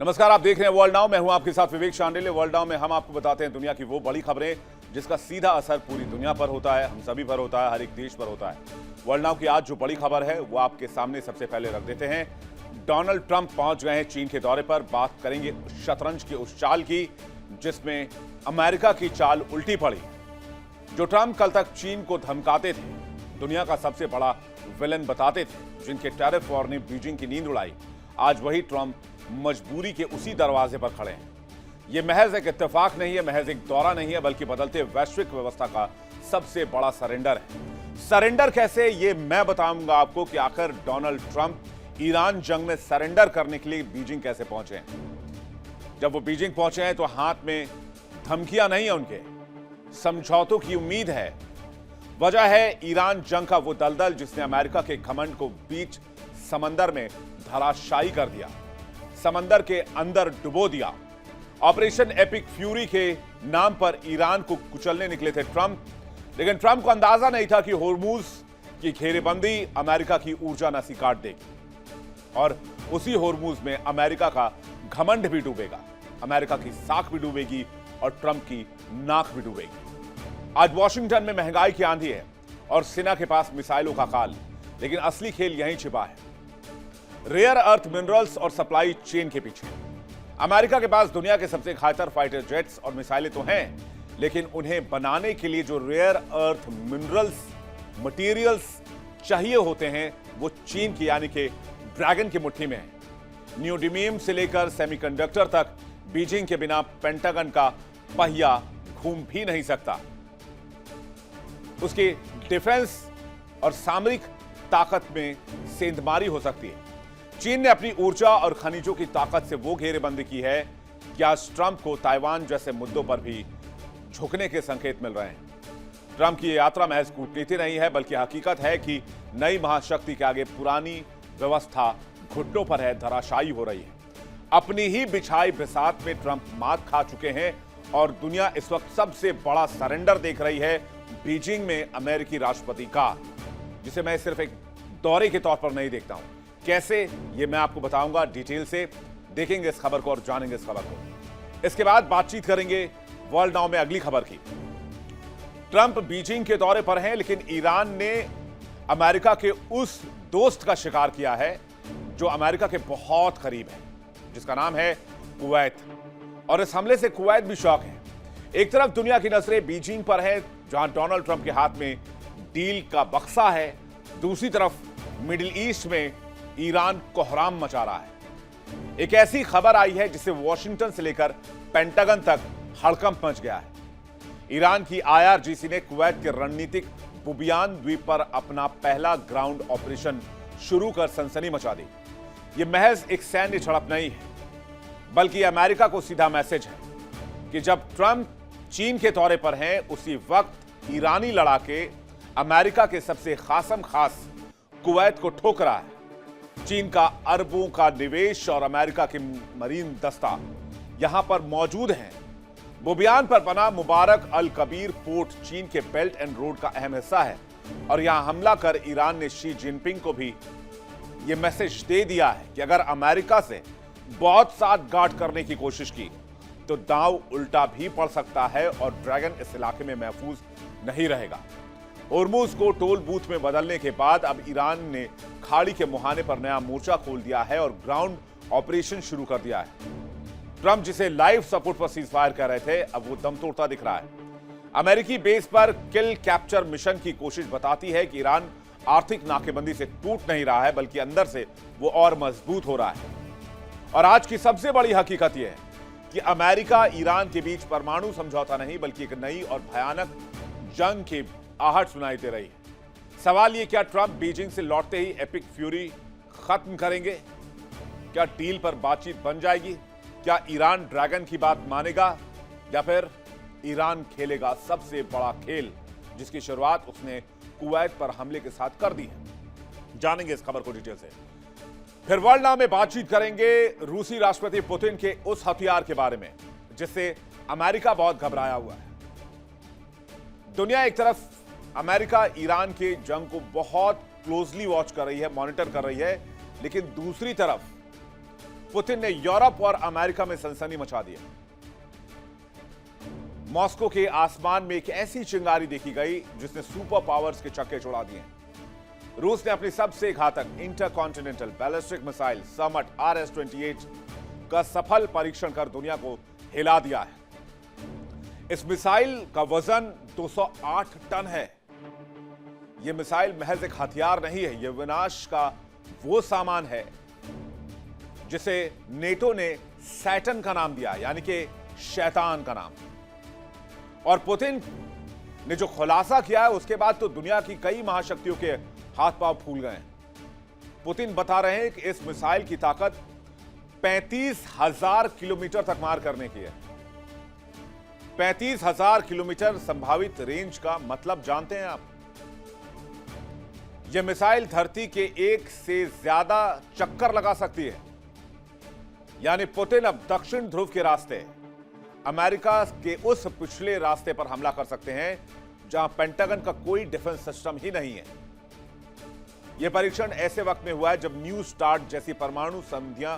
नमस्कार, आप देख रहे हैं वर्ल्ड नाउ। मैं हूं आपके साथ विवेक शांडिल्य। वर्ल्ड नाउ में हम आपको बताते हैं दुनिया की वो बड़ी खबरें जिसका सीधा असर पूरी दुनिया पर होता है, हम सभी पर होता है, हर एक देश पर होता है। वर्ल्ड नाउ की आज जो बड़ी खबर है वो आपके सामने सबसे पहले रख देते हैं। डोनाल्ड ट्रंप पहुंच गए हैं चीन के दौरे पर। बात करेंगे शतरंज की उस चाल की जिसमें अमेरिका की चाल उल्टी पड़ी। जो ट्रंप कल तक चीन को धमकाते थे, दुनिया का सबसे बड़ा विलन बताते थे, जिनके टैरिफ वॉर ने बीजिंग की नींद उड़ाई, आज वही ट्रंप मजबूरी के उसी दरवाजे पर खड़े हैं। यह महज एक इत्तेफाक नहीं है, महज एक दौरा नहीं है, बल्कि बदलते वैश्विक व्यवस्था का सबसे बड़ा सरेंडर है। सरेंडर कैसे, ये मैं बताऊंगा आपको कि आखिर डोनाल्ड ट्रंप ईरान जंग में सरेंडर करने के लिए बीजिंग कैसे पहुंचे हैं। जब वो बीजिंग पहुंचे हैं तो हाथ में धमकियां नहीं है, उनके समझौतों की उम्मीद है। वजह है ईरान जंग का वो दलदल जिसने अमेरिका के घमंड को बीच समंदर में धराशायी कर दिया, समंदर के अंदर डुबो दिया। ऑपरेशन एपिक फ्यूरी के नाम पर ईरान को कुचलने निकले थे ट्रंप, लेकिन ट्रंप को अंदाजा नहीं था कि होर्मुज की घेरेबंदी अमेरिका की ऊर्जा नसी काट देगी और उसी होर्मुज में अमेरिका का घमंड भी डूबेगा, अमेरिका की साख भी डूबेगी और ट्रंप की नाक भी डूबेगी। आज वॉशिंगटन में महंगाई की आंधी है और सेना के पास मिसाइलों का काल, लेकिन असली खेल यहीं छिपा है, रेयर अर्थ मिनरल्स और सप्लाई चेन के पीछे। अमेरिका के पास दुनिया के सबसे घातक फाइटर जेट्स और मिसाइलें तो हैं, लेकिन उन्हें बनाने के लिए जो रेयर अर्थ मिनरल्स मटेरियल्स चाहिए होते हैं वो चीन की यानी कि ड्रैगन की मुट्ठी में है। न्यूडिमियम से लेकर सेमीकंडक्टर तक बीजिंग के बिना पेंटागन का पहिया घूम भी नहीं सकता। उसकी डिफेंस और सामरिक ताकत में सेंधमारी हो सकती है। चीन ने अपनी ऊर्जा और खनिजों की ताकत से वो घेरेबंदी की है कि आज ट्रंप को ताइवान जैसे मुद्दों पर भी झुकने के संकेत मिल रहे हैं। ट्रंप की यात्रा महज कूटनीति नहीं है, बल्कि हकीकत है कि नई महाशक्ति के आगे पुरानी व्यवस्था घुटनों पर है, धराशायी हो रही है। अपनी ही बिछाई बिसात में ट्रंप मात खा चुके हैं और दुनिया इस वक्त सबसे बड़ा सरेंडर देख रही है बीजिंग में अमेरिकी राष्ट्रपति का, जिसे मैं सिर्फ एक दौरे के तौर पर नहीं देखता हूं। कैसे, ये मैं आपको बताऊंगा। डिटेल से देखेंगे इस खबर को और जानेंगे इस खबर को। इसके बाद बातचीत करेंगे वर्ल्ड नाउ में अगली खबर की। ट्रंप बीजिंग के दौरे पर हैं, लेकिन ईरान ने अमेरिका के उस दोस्त का शिकार किया है जो अमेरिका के बहुत करीब है, जिसका नाम है कुवैत। और इस हमले से कुवैत भी शॉक है। एक तरफ दुनिया की नजरें बीजिंग पर है, जहां डोनाल्ड ट्रंप के हाथ में डील का बक्सा है, दूसरी तरफ मिडिल ईस्ट में ईरान कोहराम मचा रहा है। एक ऐसी खबर आई है जिससे वॉशिंगटन से लेकर पेंटागन तक हड़कंप मच गया है। ईरान की आईआरजीसी ने कुवैत के रणनीतिक बुबियान द्वीप पर अपना पहला ग्राउंड ऑपरेशन शुरू कर सनसनी मचा दी। यह महज एक सैन्य झड़प नहीं है, बल्कि अमेरिका को सीधा मैसेज है कि जब ट्रंप चीन के दौरे पर हैं, उसी वक्त ईरानी लड़ाके अमेरिका के सबसे खासम खास कुवैत को ठोक रहा है। चीन का अरबों का निवेश और अमेरिका के मरीन दस्ता यहां पर मौजूद हैं। बुबियान पर बना मुबारक अल कबीर पोर्ट चीन के बेल्ट एंड रोड का अहम हिस्सा है और यहां हमला कर ईरान ने शी जिनपिंग को भी यह मैसेज दे दिया है कि अगर अमेरिका से बहुत साठगांठ करने की कोशिश की तो दांव उल्टा भी पड़ सकता है और ड्रैगन इस इलाके में महफूज नहीं रहेगा। होर्मुज को टोल बूथ में बदलने के बाद अब ईरान ने खाड़ी के मुहाने पर नया मोर्चा खोल दिया है और ग्राउंड ऑपरेशन शुरू कर दिया है। ट्रंप जिसे लाइव सपोर्ट पर सीज फायर कर रहे थे, अब वो दम तोड़ता दिख रहा है। अमेरिकी बेस पर किल कैप्चर मिशन की कोशिश बताती है कि ईरान आर्थिक नाकेबंदी से टूट नहीं रहा है, बल्कि अंदर से वो और मजबूत हो रहा है। और आज की सबसे बड़ी हकीकत यह है कि अमेरिका ईरान के बीच परमाणु समझौता नहीं, बल्कि एक नई और भयानक जंग की आहट सुनाई दे रही है। सवाल ये, क्या ट्रंप बीजिंग से लौटते ही एपिक फ्यूरी खत्म करेंगे? क्या डील पर बातचीत बन जाएगी? क्या ईरान ड्रैगन की बात मानेगा या फिर ईरान खेलेगा सबसे बड़ा खेल जिसकी शुरुआत उसने कुवैत पर हमले के साथ कर दी है? जानेंगे इस खबर को डिटेल से। फिर वर्ल्ड नाउ में बातचीत करेंगे रूसी राष्ट्रपति पुतिन के उस हथियार के बारे में जिससे अमेरिका बहुत घबराया हुआ है। दुनिया एक तरफ अमेरिका ईरान के जंग को बहुत क्लोजली वॉच कर रही है, मॉनिटर कर रही है, लेकिन दूसरी तरफ पुतिन ने यूरोप और अमेरिका में सनसनी मचा दी है। मॉस्को के आसमान में एक ऐसी चिंगारी देखी गई जिसने सुपर पावर्स के चक्के छुड़ा दिए। रूस ने अपनी सबसे घातक इंटरकॉन्टिनेंटल बैलिस्टिक मिसाइल समट RS-28 का सफल परीक्षण कर दुनिया को हिला दिया है। इस मिसाइल का वजन 208 टन है। यह मिसाइल महज एक हथियार नहीं है, यह विनाश का वो सामान है जिसे नेटो ने सैटन का नाम दिया, यानी कि शैतान का नाम। और पुतिन ने जो खुलासा किया है उसके बाद तो दुनिया की कई महाशक्तियों के हाथ पांव फूल गए हैं। पुतिन बता रहे हैं कि इस मिसाइल की ताकत 35,000 किलोमीटर तक मार करने की है। 35,000 किलोमीटर संभावित रेंज का मतलब जानते हैं आप? यह मिसाइल धरती के एक से ज्यादा चक्कर लगा सकती है। यानी पुतिन अब दक्षिण ध्रुव के रास्ते अमेरिका के उस पिछले रास्ते पर हमला कर सकते हैं जहां पेंटागन का कोई डिफेंस सिस्टम ही नहीं है। यह परीक्षण ऐसे वक्त में हुआ है जब न्यू स्टार्ट जैसी परमाणु संधियां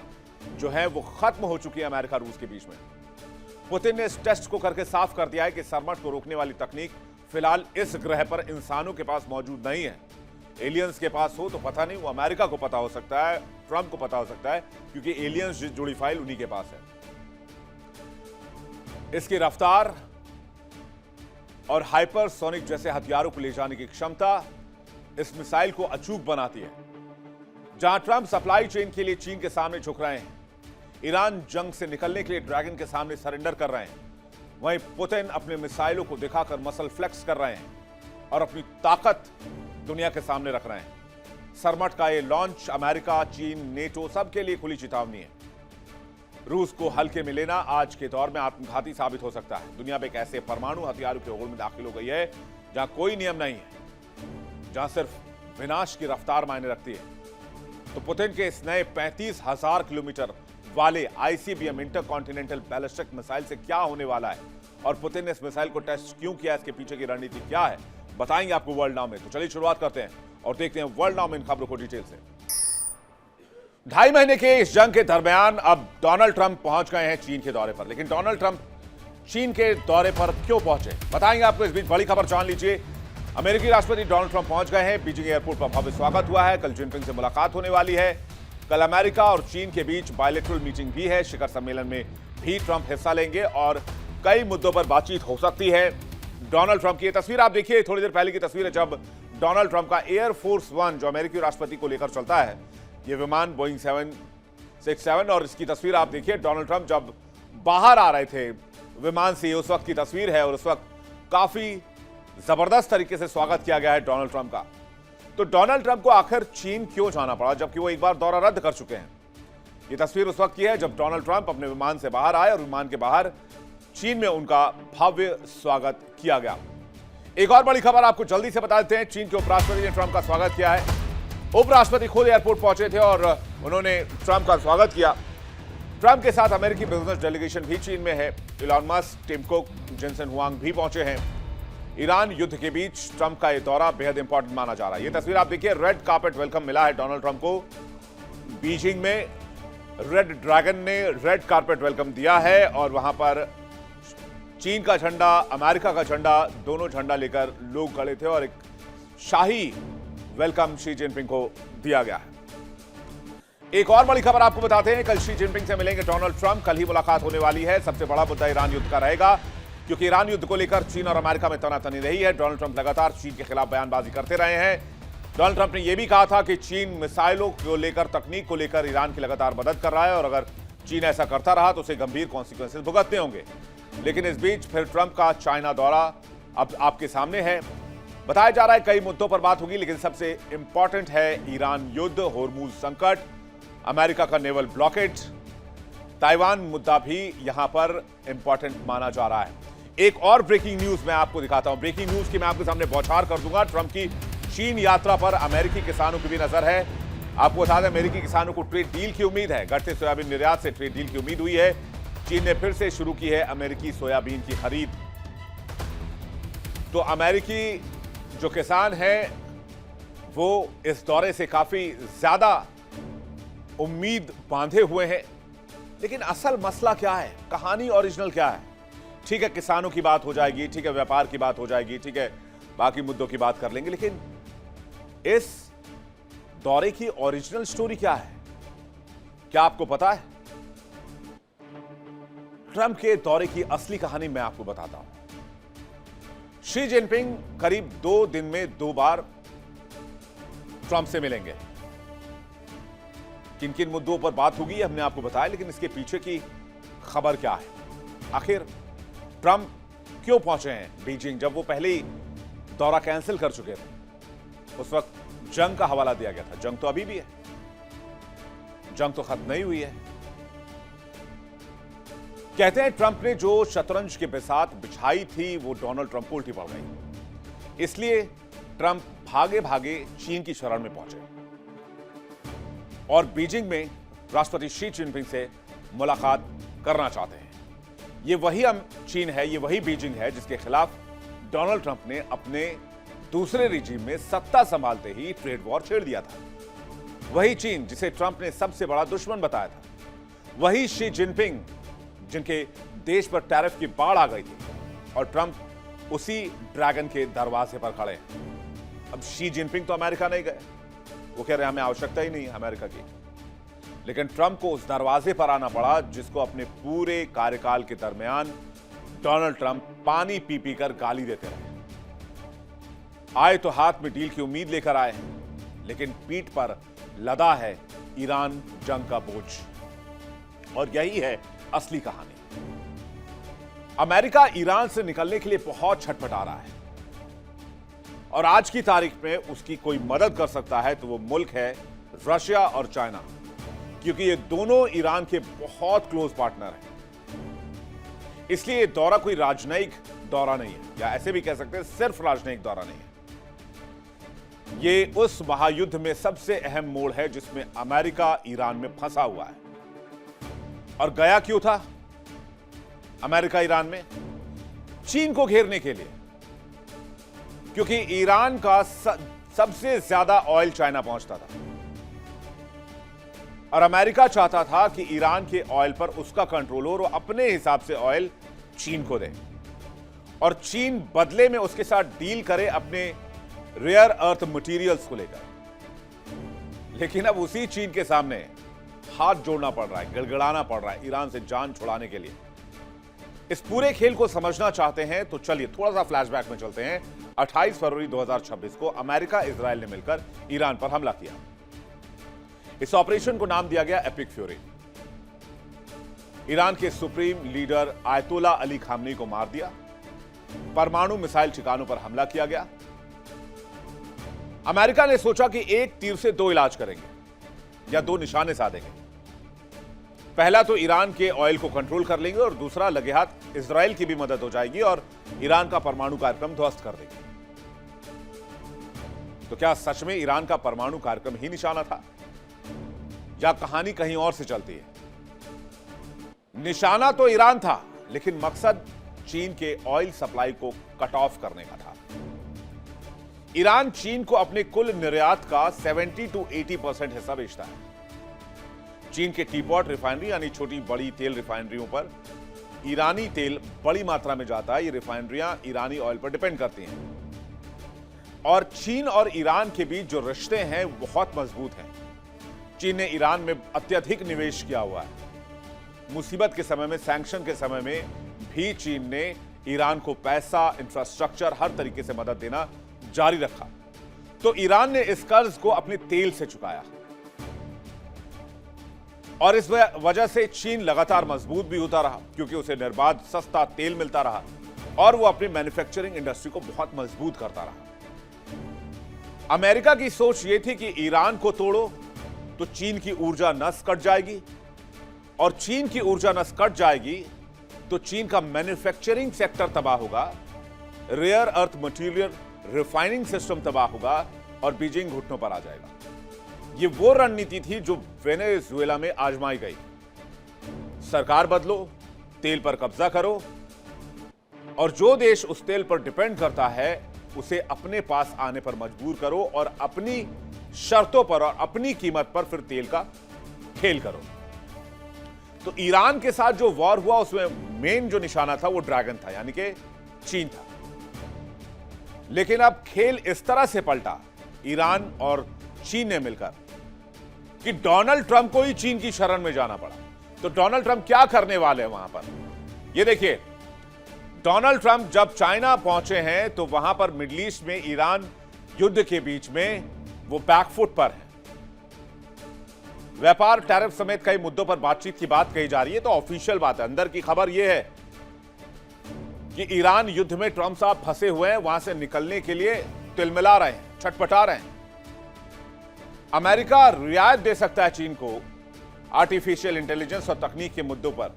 जो है वो खत्म हो चुकी है अमेरिका रूस के बीच में। पुतिन ने इस टेस्ट को करके साफ कर दिया है कि सरमट को रोकने वाली तकनीक फिलहाल इस ग्रह पर इंसानों के पास मौजूद नहीं है। एलियंस के पास हो तो पता नहीं, वो अमेरिका को पता हो सकता है, ट्रंप को पता हो सकता है, क्योंकि एलियंस जुड़ी फाइल उन्हीं के पास है। इसकी रफ्तार और हाइपरसोनिक जैसे हथियारों को ले जाने की क्षमता इस मिसाइल को अचूक बनाती है। जहां ट्रंप सप्लाई चेन के लिए चीन के सामने झुक रहे हैं, ईरान जंग से निकलने के लिए ड्रैगन के सामने सरेंडर कर रहे हैं, वहीं पुतिन अपने मिसाइलों को दिखाकर मसल फ्लेक्स कर रहे हैं और अपनी ताकत दुनिया के सामने रख रहे हैं। सरमट का यह लॉन्च अमेरिका, चीन, नेटो सबके लिए खुली चेतावनी है। रूस को हल्के में लेना आज के दौर में आत्मघाती साबित हो सकता है। दुनिया में एक ऐसे परमाणु हथियारों के होड़ में दाखिल हो गई है जहां कोई नियम नहीं है, जहां सिर्फ विनाश की रफ्तार मायने रखती है। तो पुतिन के इस नए 35,000 किलोमीटर वाले ICBM इंटरकॉन्टिनेंटल बैलिस्टिक मिसाइल से क्या होने वाला है और पुतिन ने इस मिसाइल को टेस्ट क्यों किया, इसके पीछे की रणनीति क्या है, बताएंगे आपको वर्ल्ड नाउ में। तो चलिए शुरुआत करते हैं और देखते हैं वर्ल्ड नाउ में इन खबरों को डिटेल से। 2.5 महीने के इस जंग के दरमियान अब डोनाल्ड ट्रंप पहुंच गए हैं चीन के दौरे पर। लेकिन डोनाल्ड ट्रंप चीन के दौरे पर क्यों पहुंचे, बताएंगे आपको। इस बीच बड़ी खबर जान लीजिए। अमेरिकी राष्ट्रपति डोनाल्ड ट्रंप पहुंच गए हैं। बीजिंग एयरपोर्ट पर भव्य स्वागत हुआ है। कल जिनपिंग से मुलाकात होने वाली है। कल अमेरिका और चीन के बीच बायलैटरल मीटिंग भी है। शिखर सम्मेलन में भी ट्रंप हिस्सा लेंगे और कई मुद्दों पर बातचीत हो सकती है। डोनाल्ड ट्रंप की यह तस्वीर आप देखिए, थोड़ी देर पहले की तस्वीर है जब डोनाल्ड ट्रंप का एयरफोर्स 1 जो अमेरिकी राष्ट्रपति को लेकर चलता है, यह विमान बोइंग 767, और इसकी तस्वीर आप देखिए डोनाल्ड ट्रंप जब बाहर आ रहे थे विमान से, उस वक्त की तस्वीर है। और उस वक्त काफी जबरदस्त तरीके से स्वागत किया गया है डोनाल्ड ट्रंप का। तो डोनाल्ड ट्रंप को आखिर चीन क्यों जाना पड़ा, जबकि वो एक बार दौरा रद्द कर चुके हैं। यह तस्वीर उस वक्त की है जब डोनाल्ड ट्रंप अपने विमान से बाहर आए और विमान के बाहर चीन में उनका भव्य स्वागत किया गया। एक और बड़ी खबर आपको जल्दी से बता देते हैं। चीन के उपराष्ट्रपति ने ट्रंप का स्वागत किया है। उपराष्ट्रपति खुद एयरपोर्ट पहुंचे थे और उन्होंने ट्रंप का स्वागत किया। ट्रंप के साथ अमेरिकी बिजनेस डेलीगेशन भी चीन में है। Elon Musk, Tim Cook, Jensen Huang भी पहुंचे हैं। ईरान युद्ध के बीच ट्रंप का यह दौरा बेहद इंपॉर्टेंट माना जा रहा है। यह तस्वीर आप देखिए, रेड कार्पेट वेलकम मिला है डोनाल्ड ट्रंप को। बीजिंग में रेड ड्रैगन ने रेड कार्पेट वेलकम दिया है और वहां पर चीन का झंडा, अमेरिका का झंडा, दोनों झंडा लेकर लोग खड़े थे और एक शाही वेलकम शी जिनपिंग को दिया गया है। एक और बड़ी खबर आपको बताते हैं, कल शी जिनपिंग से मिलेंगे डोनाल्ड ट्रंप। कल ही मुलाकात होने वाली है। सबसे बड़ा मुद्दा ईरान युद्ध का रहेगा, क्योंकि ईरान युद्ध को लेकर चीन और अमेरिका में तनातनी रही है। डोनाल्ड ट्रंप लगातार चीन के खिलाफ बयानबाजी करते रहे हैं। डोनाल्ड ट्रंप ने यह भी कहा था कि चीन मिसाइलों को लेकर, तकनीक को लेकर ईरान की लगातार मदद कर रहा है और अगर चीन ऐसा करता रहा तो उसे गंभीर कॉन्सिक्वेंसेस भुगतने होंगे। लेकिन इस बीच फिर ट्रंप का चाइना दौरा अब आपके सामने है। बताया जा रहा है कई मुद्दों पर बात होगी, लेकिन सबसे इंपॉर्टेंट है ईरान युद्ध, होर्मुज संकट, अमेरिका का नेवल ब्लॉकेट, ताइवान मुद्दा भी यहां पर इंपॉर्टेंट माना जा रहा है। एक और ब्रेकिंग न्यूज मैं आपको दिखाता हूं। ब्रेकिंग न्यूज की मैं आपके सामने बौछार कर दूंगा। ट्रंप की चीन यात्रा पर अमेरिकी किसानों की भी नजर है। आपको बता दें, अमेरिकी किसानों को ट्रेड डील की उम्मीद है। घटते सोयाबीन निर्यात से ट्रेड डील की उम्मीद हुई है। चीन ने फिर से शुरू की है अमेरिकी सोयाबीन की खरीद। तो अमेरिकी जो किसान हैं वो इस दौरे से काफी ज्यादा उम्मीद बांधे हुए हैं। लेकिन असल मसला क्या है, कहानी ओरिजिनल क्या है? ठीक है, किसानों की बात हो जाएगी, ठीक है, व्यापार की बात हो जाएगी, ठीक है, बाकी मुद्दों की बात कर लेंगे, लेकिन इस दौरे की ओरिजिनल स्टोरी क्या है? क्या आपको पता है? ट्रंप के दौरे की असली कहानी मैं आपको बताता हूं। शी जिनपिंग करीब 2 दिन में 2 बार ट्रंप से मिलेंगे। किन किन मुद्दों पर बात होगी हमने आपको बताया, लेकिन इसके पीछे की खबर क्या है? आखिर ट्रंप क्यों पहुंचे हैं बीजिंग, जब वो पहले ही दौरा कैंसिल कर चुके थे? उस वक्त जंग का हवाला दिया गया था। जंग तो अभी भी है, जंग तो खत्म नहीं हुई है। कहते हैं ट्रंप ने जो शतरंज के बिसात बिछाई थी वो डोनाल्ड ट्रंप को उल्टी पड़ गई, इसलिए ट्रंप भागे भागे चीन की शरण में पहुंचे और बीजिंग में राष्ट्रपति शी जिनपिंग से मुलाकात करना चाहते हैं। ये वही चीन है, ये वही बीजिंग है जिसके खिलाफ डोनाल्ड ट्रंप ने अपने दूसरे रिजीम में सत्ता संभालते ही ट्रेड वॉर छेड़ दिया था। वही चीन जिसे ट्रंप ने सबसे बड़ा दुश्मन बताया था। वही शी जिनपिंग जिनके देश पर टैरिफ की बाढ़ आ गई थी और ट्रंप उसी ड्रैगन के दरवाजे पर खड़े हैं। अब शी जिनपिंग तो अमेरिका नहीं गए, वो कह रहे हमें आवश्यकता ही नहीं है अमेरिका की, लेकिन ट्रंप को उस दरवाजे पर आना पड़ा जिसको अपने पूरे कार्यकाल के दरमियान डोनाल्ड ट्रंप पानी पी पी कर गाली देते रहे। आए तो हाथ में डील की उम्मीद लेकर आए, लेकिन पीठ पर लदा है ईरान जंग का बोझ। और यही है असली कहानी। अमेरिका ईरान से निकलने के लिए बहुत छटपटा रहा है और आज की तारीख में उसकी कोई मदद कर सकता है तो वो मुल्क है रशिया और चाइना, क्योंकि ये दोनों ईरान के बहुत क्लोज पार्टनर हैं। इसलिए ये दौरा कोई राजनयिक दौरा नहीं है, या ऐसे भी कह सकते हैं सिर्फ राजनयिक दौरा नहीं है। ये उस महायुद्ध में सबसे अहम मोड़ है जिसमें अमेरिका ईरान में फंसा हुआ है। और गया क्यों था अमेरिका ईरान में? चीन को घेरने के लिए, क्योंकि ईरान का सबसे ज्यादा ऑयल चाइना पहुंचता था और अमेरिका चाहता था कि ईरान के ऑयल पर उसका कंट्रोल हो और अपने हिसाब से ऑयल चीन को दे और चीन बदले में उसके साथ डील करे अपने रेयर अर्थ मटेरियल्स को लेकर। लेकिन अब उसी चीन के सामने हाथ जोड़ना पड़ रहा है, गिड़गिड़ाना पड़ रहा है ईरान से जान छुड़ाने के लिए। इस पूरे खेल को समझना चाहते हैं तो चलिए थोड़ा सा फ्लैशबैक में चलते हैं। 28 फरवरी 2026 को अमेरिका इजराइल ने मिलकर ईरान पर हमला किया। इस ऑपरेशन को नाम दिया गया एपिक फ्यूरी। ईरान के सुप्रीम लीडर आयतोला अली खामनी को मार दिया। परमाणु मिसाइल ठिकानों पर हमला किया गया। अमेरिका ने सोचा कि एक तीर से 2 इलाज करेंगे या 2 निशाने साधेंगे। पहला तो ईरान के ऑयल को कंट्रोल कर लेंगे और दूसरा लगे हाथ इजराइल की भी मदद हो जाएगी और ईरान का परमाणु कार्यक्रम ध्वस्त कर देंगे। तो क्या सच में ईरान का परमाणु कार्यक्रम ही निशाना था या कहानी कहीं और से चलती है? निशाना तो ईरान था, लेकिन मकसद चीन के ऑयल सप्लाई को कट ऑफ करने का था। ईरान चीन को अपने कुल निर्यात का 70 to 80% हिस्सा बेचता है। चीन के टीपॉट रिफाइनरी यानी छोटी बड़ी तेल रिफाइनरियों पर ईरानी तेल बड़ी मात्रा में जाता है। ये रिफाइनरियां ईरानी ऑयल पर डिपेंड करती हैं और चीन और ईरान के बीच जो रिश्ते हैं बहुत मजबूत हैं। चीन ने ईरान में अत्यधिक निवेश किया हुआ है। मुसीबत के समय में, सैंक्शन के समय में भी चीन ने ईरान को पैसा, इंफ्रास्ट्रक्चर, हर तरीके से मदद देना जारी रखा। तो ईरान ने इस कर्ज को अपने तेल से चुकाया और इस वजह से चीन लगातार मजबूत भी होता रहा, क्योंकि उसे निर्बाध सस्ता तेल मिलता रहा और वो अपनी मैन्युफैक्चरिंग इंडस्ट्री को बहुत मजबूत करता रहा। अमेरिका की सोच यह थी कि ईरान को तोड़ो तो चीन की ऊर्जा नस कट जाएगी और चीन की ऊर्जा नस कट जाएगी तो चीन का मैन्युफैक्चरिंग सेक्टर तबाह होगा, rare earth material refining system तबाह होगा और बीजिंग घुटनों पर आ जाएगा। ये वो रणनीति थी जो वेनेजुएला में आजमाई गई। सरकार बदलो, तेल पर कब्जा करो और जो देश उस तेल पर डिपेंड करता है उसे अपने पास आने पर मजबूर करो और अपनी शर्तों पर और अपनी कीमत पर फिर तेल का खेल करो। तो ईरान के साथ जो वॉर हुआ उसमें मेन जो निशाना था वो ड्रैगन था, यानी कि चीन था। लेकिन अब खेल इस तरह से पलटा ईरान और चीन ने मिलकर कि डोनाल्ड ट्रंप को ही चीन की शरण में जाना पड़ा। तो डोनाल्ड ट्रंप क्या करने वाले हैं वहां पर, ये देखिए। डोनाल्ड ट्रंप जब चाइना पहुंचे हैं तो वहां पर मिडिल ईस्ट में ईरान युद्ध के बीच में वो बैकफुट पर है। व्यापार, टैरिफ समेत कई मुद्दों पर बातचीत की बात कही जा रही है। तो ऑफिशियल बात है, अंदर की खबर यह है कि ईरान युद्ध में ट्रंप साहब फंसे हुए हैं, वहां से निकलने के लिए तिलमिला रहे हैं, छटपटा रहे हैं। अमेरिका रियायत दे सकता है चीन को आर्टिफिशियल इंटेलिजेंस और तकनीक के मुद्दों पर।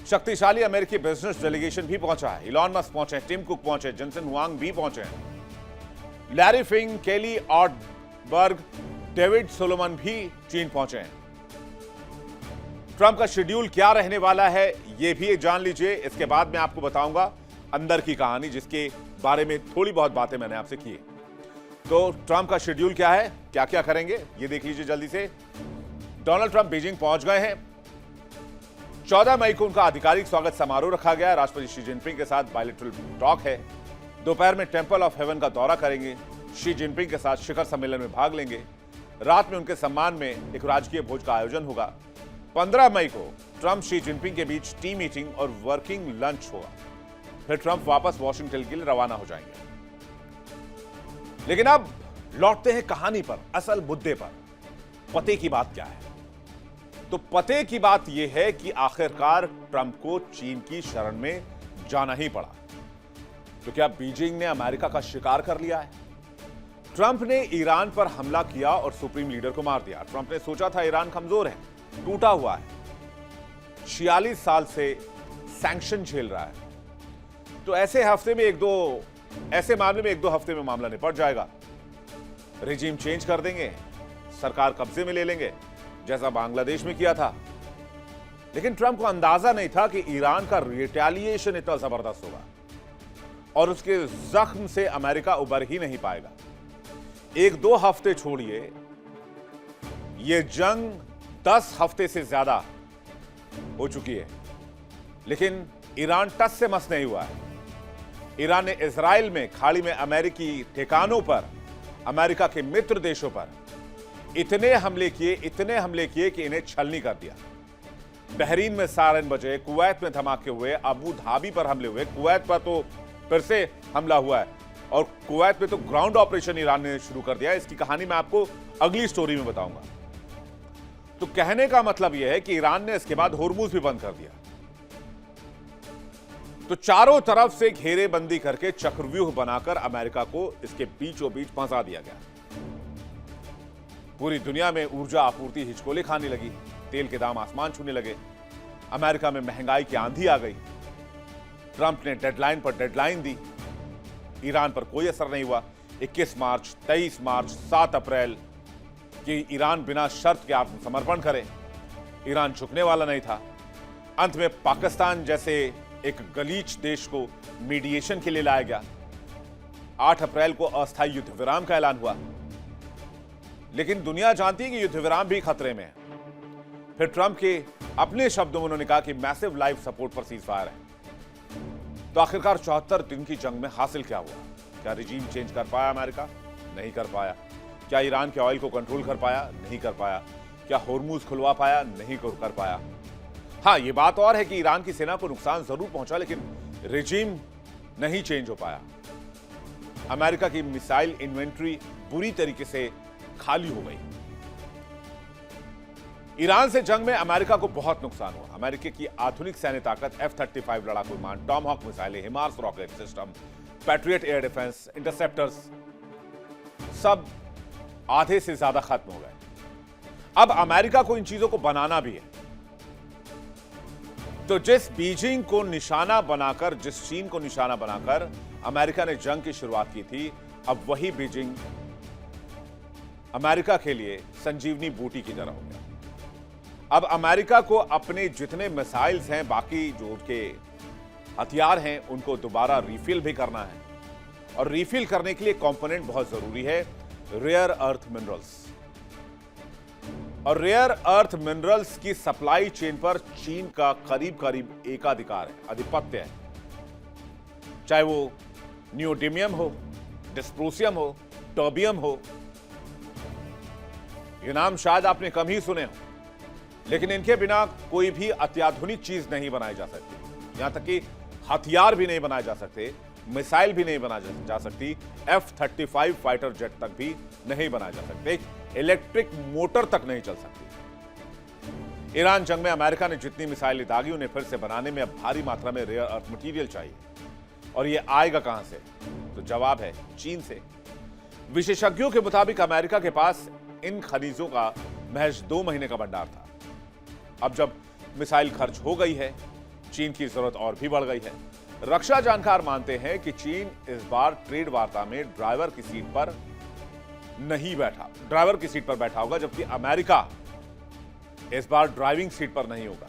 शक्तिशाली अमेरिकी बिजनेस डेलीगेशन भी पहुंचा है। इलॉन मस्क पहुंचे, टिम कुक पहुंचे, जेनसन हुआंग भी पहुंचे हैं। लैरी फिंग, केली ऑटबर्ग, डेविड सोलोमन भी चीन पहुंचे हैं। ट्रंप का शेड्यूल क्या रहने वाला है यह भी जान लीजिए। इसके बाद मैं आपको बताऊंगा अंदर की कहानी, जिसके बारे में थोड़ी बहुत बातें मैंने आपसे की है। तो ट्रंप का शेड्यूल क्या है, क्या क्या करेंगे, ये देख लीजिए जल्दी से। डोनाल्ड ट्रंप बीजिंग पहुंच गए हैं। 14 मई को उनका आधिकारिक स्वागत समारोह रखा गया है। राष्ट्रपति शी जिनपिंग के साथ बायलैटरल टॉक है। दोपहर में टेंपल ऑफ हेवन का दौरा करेंगे। शी जिनपिंग के साथ शिखर सम्मेलन में भाग लेंगे। रात में उनके सम्मान में एक राजकीय भोज का आयोजन होगा। 15 मई को ट्रंप शी जिनपिंग के बीच टी मीटिंग और वर्किंग लंच होगा। फिर ट्रंप वापस वॉशिंगटन के लिए रवाना हो जाएंगे। लेकिन अब लौटते हैं कहानी पर, असल मुद्दे पर। पते की बात क्या है? तो पते की बात यह है कि आखिरकार ट्रंप को चीन की शरण में जाना ही पड़ा। तो क्या बीजिंग ने अमेरिका का शिकार कर लिया है? ट्रंप ने ईरान पर हमला किया और सुप्रीम लीडर को मार दिया। ट्रंप ने सोचा था ईरान कमजोर है, टूटा हुआ है, 46 साल से सैंक्शन झेल रहा है, तो ऐसे मामले में एक दो हफ्ते में मामला निपट जाएगा। रिजीम चेंज कर देंगे, सरकार कब्जे में ले लेंगे, जैसा बांग्लादेश में किया था। लेकिन ट्रंप को अंदाजा नहीं था कि ईरान का रिटेलिएशन इतना जबरदस्त होगा और उसके जख्म से अमेरिका उबर ही नहीं पाएगा। एक दो हफ्ते छोड़िए, यह जंग 10 हफ्ते से ज्यादा हो चुकी है, लेकिन ईरान टस से मस नहीं हुआ है। ईरान ने इजराइल में खाड़ी में अमेरिकी ठिकानों पर, अमेरिका के मित्र देशों पर इतने हमले किए कि इन्हें छलनी कर दिया। बहरीन में सायरन बजे, कुवैत में धमाके हुए, अबू धाबी पर हमले हुए। कुवैत पर तो फिर से हमला हुआ है और कुवैत में तो ग्राउंड ऑपरेशन ईरान ने शुरू कर दिया है। इसकी कहानी मैं आपको अगली स्टोरी में बताऊंगा। तो कहने का मतलब यह है कि ईरान ने इसके बाद होर्मुज भी बंद कर दिया। तो चारों तरफ से घेरेबंदी करके चक्रव्यूह बनाकर अमेरिका को इसके बीचों बीच फंसा दिया गया। पूरी दुनिया में ऊर्जा आपूर्ति हिचकोले खाने लगी, तेल के दाम आसमान छूने लगे, अमेरिका में महंगाई की आंधी आ गई। ट्रंप ने डेडलाइन पर डेडलाइन दी, ईरान पर कोई असर नहीं हुआ। 21 मार्च, 23 मार्च, 7 अप्रैल कि ईरान बिना शर्त के आत्मसमर्पण करे। ईरान झुकने वाला नहीं था। अंत में पाकिस्तान जैसे एक गलीच देश को मीडिएशन के लिए लाया गया। 8 अप्रैल को अस्थायी युद्ध विराम का ऐलान हुआ। लेकिन दुनिया जानती है कि युद्ध विराम भी खतरे में है। फिर ट्रंप के अपने शब्दों में उन्होंने कहा कि मैसिव लाइफ सपोर्ट पर सीजफायर है। तो आखिरकार 74 दिन की जंग में हासिल क्या हुआ? क्या रिजीम चेंज कर पाया अमेरिका? नहीं कर पाया। क्या ईरान के ऑयल को कंट्रोल कर पाया? नहीं कर पाया। क्या होर्मुज खुलवा पाया? नहीं कर पाया। हाँ, यह बात और है कि ईरान की सेना को नुकसान जरूर पहुंचा, लेकिन रिजीम नहीं चेंज हो पाया। अमेरिका की मिसाइल इन्वेंट्री बुरी तरीके से खाली हो गई। ईरान से जंग में अमेरिका को बहुत नुकसान हुआ। अमेरिका की आधुनिक सैन्य ताकत, F-35 लड़ाकू विमान, टॉमहॉक मिसाइलें, HIMARS rocket system, patriot air defence, interceptors, सब आधे से ज्यादा खत्म हो गए। अब अमेरिका को इन चीजों को बनाना भी है। तो जिस बीजिंग को निशाना बनाकर, जिस चीन को निशाना बनाकर अमेरिका ने जंग की शुरुआत की थी, अब वही बीजिंग अमेरिका के लिए संजीवनी बूटी की तरह हो गया। अब अमेरिका को अपने जितने मिसाइल्स हैं, बाकी जो उनके हथियार हैं, उनको दोबारा रिफिल भी करना है। और रिफिल करने के लिए कंपोनेंट बहुत जरूरी है, रेयर अर्थ मिनरल्स। और रेयर अर्थ मिनरल्स की सप्लाई चेन पर चीन का करीब करीब एकाधिकार है, आधिपत्य है। चाहे वो नियोडिमियम हो, डिस्प्रोसियम हो, टर्बियम हो। ये नाम शायद आपने कम ही सुने हो, लेकिन इनके बिना कोई भी अत्याधुनिक चीज नहीं बनाई जा सकती। यहां तक कि हथियार भी नहीं बनाए जा सकते, मिसाइल भी नहीं बनाई जा सकती, F-35 फाइटर जेट तक भी नहीं बनाए जा सकते, इलेक्ट्रिक मोटर तक नहीं चल सकती। ईरान जंग में अमेरिका ने जितनी मिसाइलें दागी, उन्हें फिर से बनाने में अब भारी मात्रा में रेयर अर्थ मटेरियल चाहिए। और यह आएगा कहां से? तो जवाब है चीन से। विशेषज्ञों के मुताबिक अमेरिका के पास इन खनिजों का महज 2 महीने का भंडार था। अब जब मिसाइल खर्च हो गई है, चीन की जरूरत और भी बढ़ गई है। रक्षा जानकार मानते हैं कि चीन इस बार ट्रेड वार्ता में ड्राइवर की सीट पर बैठा होगा, जबकि अमेरिका इस बार ड्राइविंग सीट पर नहीं होगा।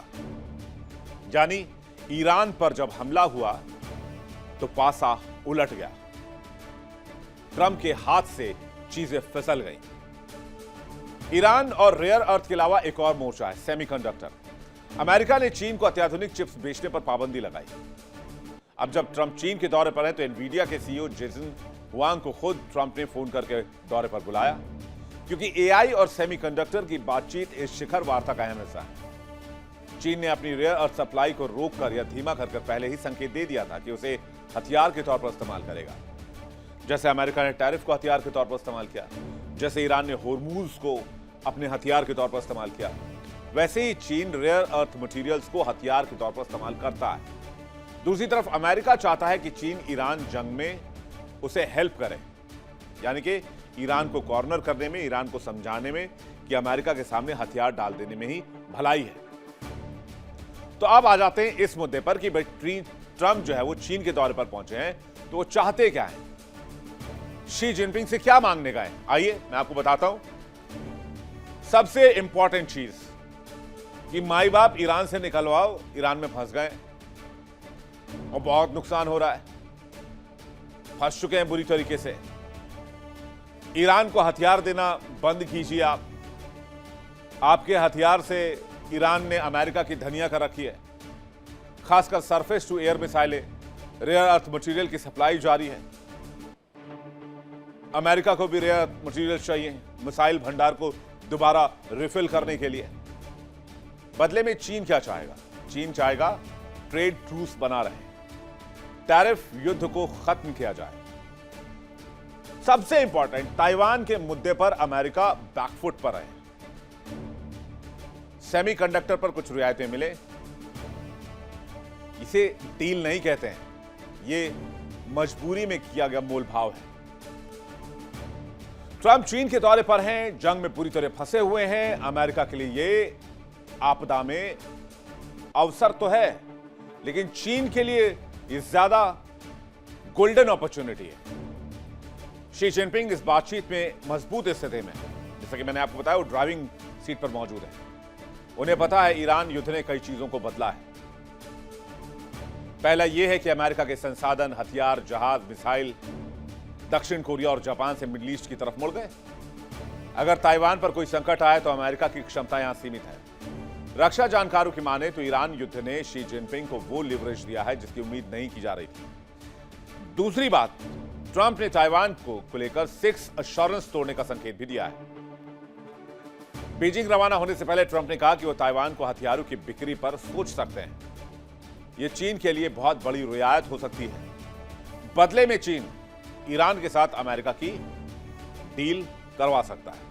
यानी ईरान पर जब हमला हुआ तो पासा उलट गया, ट्रंप के हाथ से चीजें फिसल गईं। ईरान और रेयर अर्थ के अलावा एक और मोर्चा है, सेमीकंडक्टर। अमेरिका ने चीन को अत्याधुनिक चिप्स बेचने पर पाबंदी लगाई। अब जब ट्रंप चीन के दौरे पर है तो एनवीडिया के सीईओ जेसन हुआंग को खुद ट्रंप ने फोन करके दौरे पर बुलाया, क्योंकि एआई और सेमीकंडक्टर की बातचीत इस शिखर वार्ता का अहम हिस्सा है। चीन ने अपनी रेयर अर्थ सप्लाई को रोककर या धीमा कर पहले ही संकेत दे दिया था कि उसे हथियार के तौर पर इस्तेमाल करेगा। जैसे अमेरिका ने टैरिफ को हथियार के तौर पर इस्तेमाल किया, जैसे ईरान ने होर्मुज को अपने हथियार के तौर पर इस्तेमाल किया, वैसे ही चीन रेयर अर्थ मटेरियल्स को हथियार के तौर पर इस्तेमाल करता है। दूसरी तरफ अमेरिका चाहता है कि चीन ईरान जंग में उसे हेल्प करे, यानी कि ईरान को कॉर्नर करने में, ईरान को समझाने में कि अमेरिका के सामने हथियार डाल देने में ही भलाई है। तो अब आ जाते हैं इस मुद्दे पर कि भाई ट्रंप जो है वो चीन के दौरे पर पहुंचे हैं, तो वो चाहते क्या है, शी जिनपिंग से क्या मांगने गए? आइए मैं आपको बताता हूं। सबसे इंपॉर्टेंट चीज कि माई बाप ईरान से निकलवाओ, ईरान में फंस गए और बहुत नुकसान हो रहा है, फंस चुके हैं बुरी तरीके से। ईरान को हथियार देना बंद कीजिए। आपके हथियार से ईरान ने अमेरिका की धनिया कर रखी है। खासकर सरफेस टू एयर मिसाइलें, रेयर अर्थ मटेरियल की सप्लाई जारी है। अमेरिका को भी रेयर अर्थ मटेरियल चाहिए मिसाइल भंडार को दोबारा रिफिल करने के लिए। बदले में चीन क्या चाहेगा? चीन चाहेगा ट्रेड ट्रूस बना रहे, टैरिफ युद्ध को खत्म किया जाए। सबसे इंपॉर्टेंट, ताइवान के मुद्दे पर अमेरिका बैकफुट पर है। सेमीकंडक्टर पर कुछ रियायतें मिले, इसे डील नहीं कहते हैं, ये मजबूरी में किया गया मोल भाव है। ट्रंप चीन के दौरे पर हैं, जंग में पूरी तरह फंसे हुए हैं। अमेरिका के लिए ये आपदा में अवसर तो है, लेकिन चीन के लिए ये ज्यादा गोल्डन अपॉर्चुनिटी है। शी जिनपिंग इस बातचीत में मजबूत स्थिति में, जैसा कि मैंने आपको बताया, वो ड्राइविंग सीट पर मौजूद है। उन्हें पता है ईरान युद्ध ने कई चीजों को बदला है। पहला यह है कि अमेरिका के संसाधन, हथियार, जहाज, मिसाइल दक्षिण कोरिया और जापान से मिडिल ईस्ट की तरफ मुड़ गए। अगर ताइवान पर कोई संकट आए तो अमेरिका की क्षमता यहां सीमित है। रक्षा जानकारों की माने तो ईरान युद्ध ने शी जिनपिंग को वो लिवरेज दिया है जिसकी उम्मीद नहीं की जा रही थी। दूसरी बात, ट्रंप ने ताइवान को लेकर 6 एश्योरेंस तोड़ने का संकेत भी दिया है। बीजिंग रवाना होने से पहले ट्रंप ने कहा कि वो ताइवान को हथियारों की बिक्री पर सोच सकते हैं। यह चीन के लिए बहुत बड़ी रियायत हो सकती है। बदले में चीन ईरान के साथ अमेरिका की डील करवा सकता है।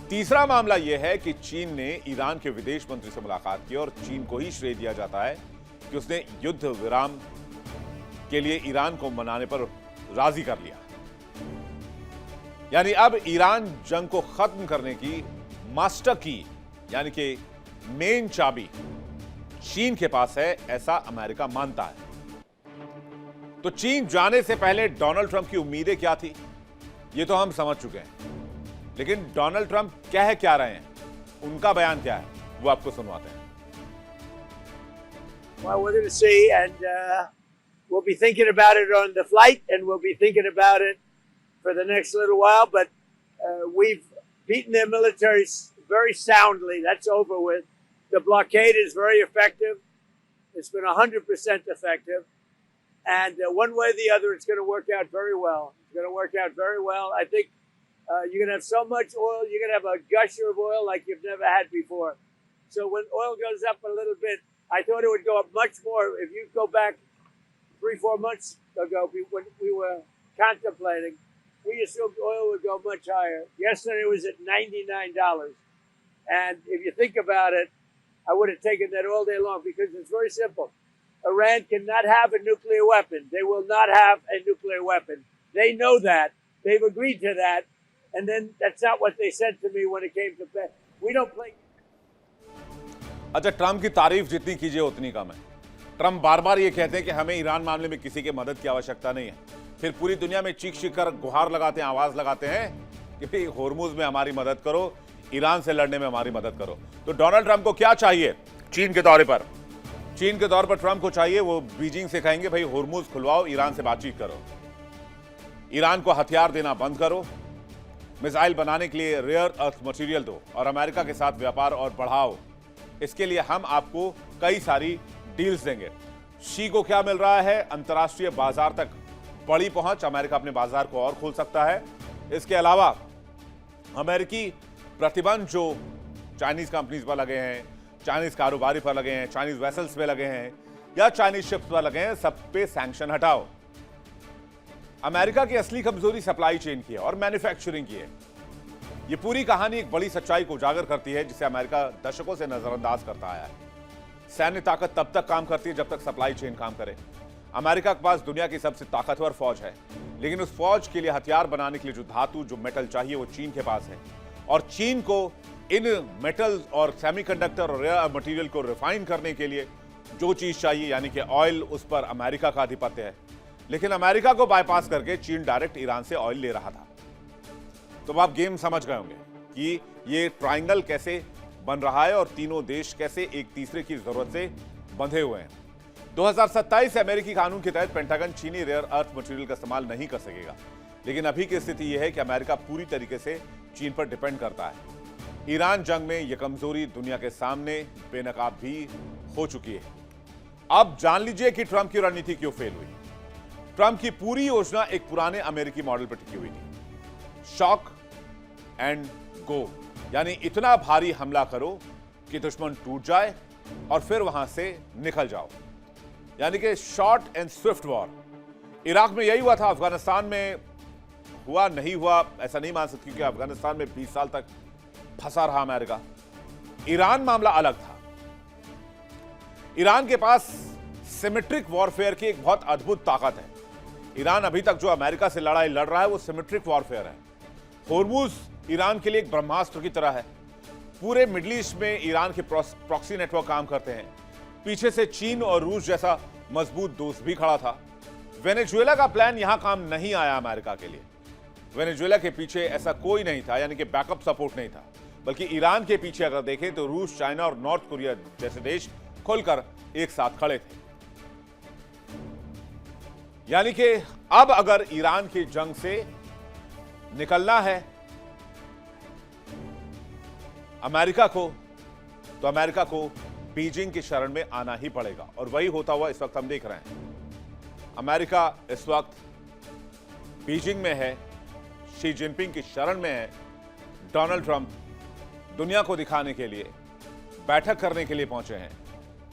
तीसरा मामला यह है कि चीन ने ईरान के विदेश मंत्री से मुलाकात की और चीन को ही श्रेय दिया जाता है कि उसने युद्ध विराम के लिए ईरान को मनाने पर राजी कर लिया। यानी अब ईरान जंग को खत्म करने की मास्टर की, यानी कि मेन चाबी चीन के पास है, ऐसा अमेरिका मानता है। तो चीन जाने से पहले डोनाल्ड ट्रंप की उम्मीदें क्या थी, ये तो हम समझ चुके हैं। लेकिन डोनाल्ड ट्रंप कह क्या रहे हैं, उनका बयान क्या है, वो आपको सुनवाते हैं। Well, we're going to see, and we'll be thinking about it on the flight, and we'll be thinking about it for the next little while. But we've beaten their military very soundly. That's over with. The blockade is very effective. It's been 100% effective. And one way or the other, it's going to work out very well. It's going to work out very well. I think you're going to have so much oil, you're going to have a gusher of oil like you've never had before. So when oil goes up a little bit, I thought it would go up much more. If you go back 3-4 months ago, when we were contemplating, we assumed oil would go much higher. Yesterday it was at $99. And if you think about it, I would have taken that all day long because it's very simple. Iran cannot have a nuclear weapon. They will not have a nuclear weapon. They know that. They've agreed to that. And then that's not what they said to me when it came to bed. We don't play. अच्छा, Trump की तारीफ जितनी कीजिए उतनी कम है। Trump बार बार ये कहते हैं कि हमें ईरान मामले में किसी के मदद की आवश्यकता नहीं है, फिर पूरी दुनिया में चीख चीख कर गुहार लगाते हैं, आवाज लगाते हैं कि भाई होर्मुज में हमारी मदद करो, ईरान से लड़ने में हमारी मदद करो। तो डोनाल्ड ट्रंप को क्या चाहिए चीन के दौरे पर? चीन के दौर पर ट्रंप को चाहिए वो बीजिंग से कहेंगे भाई होर्मुज खुलवाओ, ईरान से बातचीत करो, ईरान को हथियार देना बंद करो, मिसाइल बनाने के लिए रेयर अर्थ मटेरियल दो और अमेरिका के साथ व्यापार और बढ़ाओ। इसके लिए हम आपको कई सारी डील्स देंगे। शी को क्या मिल रहा है? अंतर्राष्ट्रीय बाजार तक बड़ी पहुंच, अमेरिका अपने बाजार को और खोल सकता है। इसके अलावा अमेरिकी प्रतिबंध जो चाइनीज कंपनीज पर लगे हैं, चाइनीज कारोबारी पर लगे हैं, चाइनीज वेसल्स पे लगे हैं या चाइनीज शिप्स पर लगे हैं, सब पे सैंक्शन हटाओ। अमेरिका की असली कमजोरी सप्लाई चेन की है और मैन्युफैक्चरिंग की है। यह पूरी कहानी एक बड़ी सच्चाई को उजागर करती है जिसे अमेरिका दशकों से नजरअंदाज करता आया है। सैन्य ताकत तब तक काम करती है जब तक सप्लाई चेन काम करे। अमेरिका के पास दुनिया की सबसे ताकतवर फौज है, लेकिन उस फौज के लिए हथियार बनाने के लिए जो धातु, जो मेटल चाहिए वो चीन के पास है। और चीन को इन मेटल और सेमीकंडक्टर और रेयर मटेरियल को रिफाइन करने के लिए जो चीज चाहिए यानी कि ऑयल, उस पर अमेरिका का आधिपत्य है। लेकिन अमेरिका को बाईपास करके चीन डायरेक्ट ईरान से ऑयल ले रहा था। तो अब आप गेम समझ गए होंगे कि ये ट्रायंगल कैसे बन रहा है और तीनों देश कैसे एक तीसरे की जरूरत से बंधे हुए हैं। 2027 से अमेरिकी कानून के तहत पेंटागन चीनी रेयर अर्थ मटेरियल का इस्तेमाल नहीं कर सकेगा, लेकिन अभी की स्थिति यह है कि अमेरिका पूरी तरीके से चीन पर डिपेंड करता है। ईरान जंग में यह कमजोरी दुनिया के सामने बेनकाब भी हो चुकी है। अब जान लीजिए कि ट्रंप की रणनीति क्यों फेल हुई। ट्रंप की पूरी योजना एक पुराने अमेरिकी मॉडल पर टिकी हुई थी, शॉक एंड गो, यानी इतना भारी हमला करो कि दुश्मन टूट जाए और फिर वहां से निकल जाओ, यानी कि short and Swift war. Iraq में यही हुआ था, अफगानिस्तान में हुआ नहीं हुआ ऐसा नहीं मान सकते क्योंकि अफगानिस्तान में 20 साल तक फंसा रहा अमेरिका। ईरान मामला अलग था। ईरान के पास सिमेट्रिक वॉरफेयर की एक बहुत अद्भुत ताकत है। ईरान अभी तक जो अमेरिका से लड़ाई लड़ रहा है वो सिमेट्रिक वॉरफेयर है। होर्मुज ईरान के लिए एक ब्रह्मास्त्र की तरह है। पूरे मिडिल ईस्ट में ईरान के प्रॉक्सी नेटवर्क काम करते हैं। पीछे से चीन और रूस जैसा मजबूत दोस्त भी खड़ा था। वेनेजुएला का प्लान यहां काम नहीं आया अमेरिका के लिए। वेनेजुएला के पीछे ऐसा कोई नहीं था, यानी कि बैकअप सपोर्ट नहीं था, बल्कि ईरान के पीछे अगर देखें तो रूस, चाइना और नॉर्थ कोरिया जैसे देश खुलकर एक साथ खड़े थे। यानी कि अब अगर ईरान की जंग से निकलना है अमेरिका को, तो अमेरिका को बीजिंग की शरण में आना ही पड़ेगा और वही होता हुआ इस वक्त हम देख रहे हैं। अमेरिका इस वक्त बीजिंग में है, शी जिनपिंग की शरण में है। डोनाल्ड ट्रंप दुनिया को दिखाने के लिए, बैठक करने के लिए पहुंचे हैं,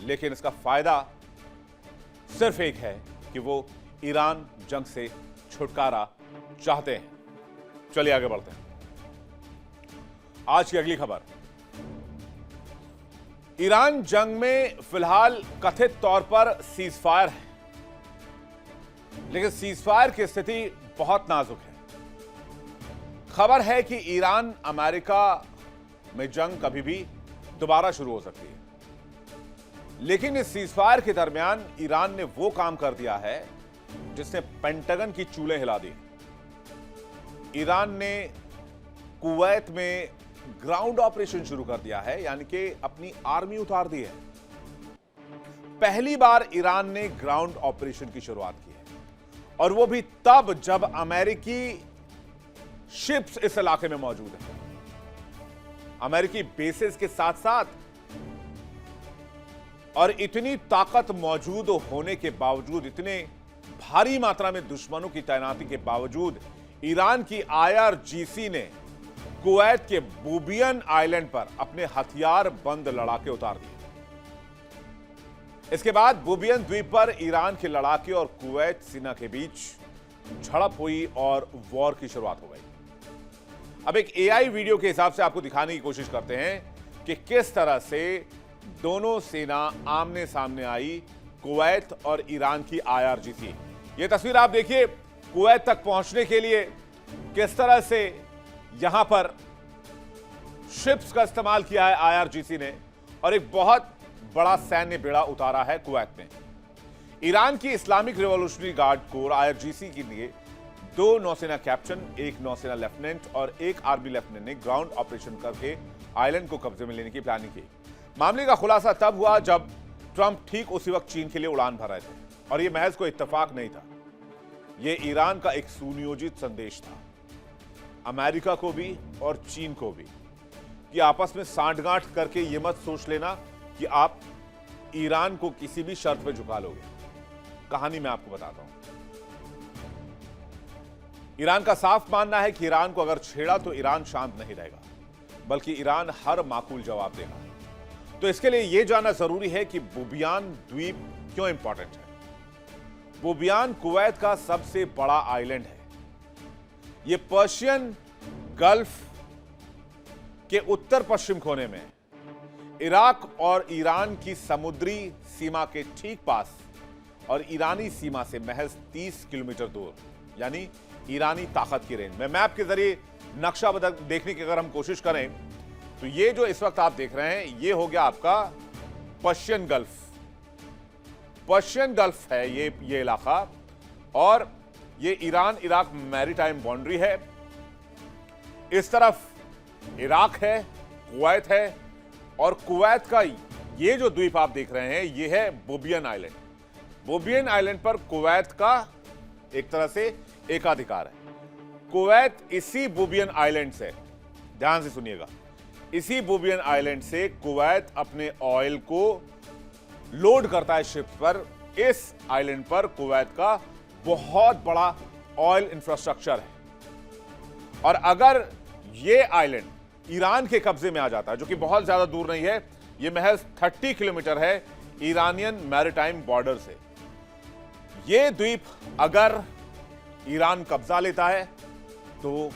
लेकिन इसका फायदा सिर्फ एक है कि वो ईरान जंग से छुटकारा चाहते हैं। चलिए आगे बढ़ते हैं। आज की अगली खबर, ईरान जंग में फिलहाल कथित तौर पर सीजफायर है, लेकिन सीजफायर की स्थिति बहुत नाजुक है। खबर है कि ईरान अमेरिका में जंग कभी भी दोबारा शुरू हो सकती है, लेकिन इस सीजफायर के दरमियान ईरान ने वो काम कर दिया है जिसने पेंटागन की चूल्हे हिला दी। ईरान ने कुवैत में ग्राउंड ऑपरेशन शुरू कर दिया है, यानी कि अपनी आर्मी उतार दी है। पहली बार ईरान ने ग्राउंड ऑपरेशन की शुरुआत की है और वो भी तब जब अमेरिकी शिप्स इस इलाके में मौजूद हैं। अमेरिकी बेसेस के साथ साथ, और इतनी ताकत मौजूद होने के बावजूद, इतने भारी मात्रा में दुश्मनों की तैनाती के बावजूद ईरान की IRGC ने कुवैत के बोबियन आइलैंड पर अपने हथियार बंद लड़ाके उतार दिए। इसके बाद बोबियन द्वीप पर ईरान के लड़ाके और कुवैत सेना के बीच झड़प हुई और वॉर की शुरुआत हो गई। अब एक AI वीडियो के हिसाब से आपको दिखाने की कोशिश करते हैं कि किस तरह से दोनों सेना आमने सामने आई, कुवैत और ईरान की IRGC। यह तस्वीर आप देखिए, कुवैत तक पहुंचने के लिए किस तरह से यहां पर शिप्स का इस्तेमाल किया है IRGC ने, और एक बहुत बड़ा सैन्य बेड़ा उतारा है कुवैत में। ईरान की Islamic revolutionary guard core IRGC के लिए 2 नौसेना कैप्टन, 1 नौसेना लेफ्टिनेंट और 1 आर्मी लेफ्टिनेंट ने ग्राउंड ऑपरेशन करके आइलैंड को कब्जे में लेने की प्लानिंग की। मामले का खुलासा तब हुआ जब ट्रंप ठीक उसी वक्त चीन के लिए उड़ान भर रहे थे, और यह महज कोई इत्तेफाक नहीं था। यह ईरान का एक सुनियोजित संदेश था, अमेरिका को भी और चीन को भी, कि आपस में सांठगांठ करके यह मत सोच लेना कि आप ईरान को किसी भी शर्त पे झुका लोगे। कहानी मैं आपको बताता हूं। ईरान का साफ मानना है कि ईरान को अगर छेड़ा तो ईरान शांत नहीं रहेगा, बल्कि ईरान हर माकूल जवाब देगा। तो इसके लिए यह जानना जरूरी है कि बोबियन द्वीप क्यों इंपॉर्टेंट है। बोबियन कुवैत का सबसे बड़ा आइलैंड है। यह पर्शियन गल्फ के उत्तर पश्चिम कोने में, इराक और ईरान की समुद्री सीमा के ठीक पास और ईरानी सीमा से महज 30 किलोमीटर दूर, यानी ईरानी ताकत की रेंज में। मैप के जरिए नक्शा देखने की अगर हम कोशिश करें तो ये जो इस वक्त आप देख रहे हैं, ये हो गया आपका पर्शियन गल्फ। पर्शियन गल्फ है ये इलाका, और ये ईरान इराक मैरीटाइम बाउंड्री है। इस तरफ इराक है, कुवैत है, और कुवैत का ये जो द्वीप आप देख रहे हैं, ये है बोबियन आइलैंड। बोबियन आइलैंड पर कुवैत का एक तरह से एकाधिकार है। कुवैत इसी बोबियन आइलैंड से, ध्यान से सुनिएगा, इसी बोबियन आइलैंड से कुवैत अपने ऑयल को लोड करता है शिप्स पर। इस आइलैंड पर कुवैत का बहुत बड़ा ऑयल इंफ्रास्ट्रक्चर है, और अगर ये आइलैंड ईरान के कब्जे में आ जाता है, जो कि बहुत ज्यादा दूर नहीं है, ये महज 30 किलोमीटर है ईरानियन मैरीटाइम बॉर्डर से। ये द्वीप अगर ईरान कब्जा लेता है तो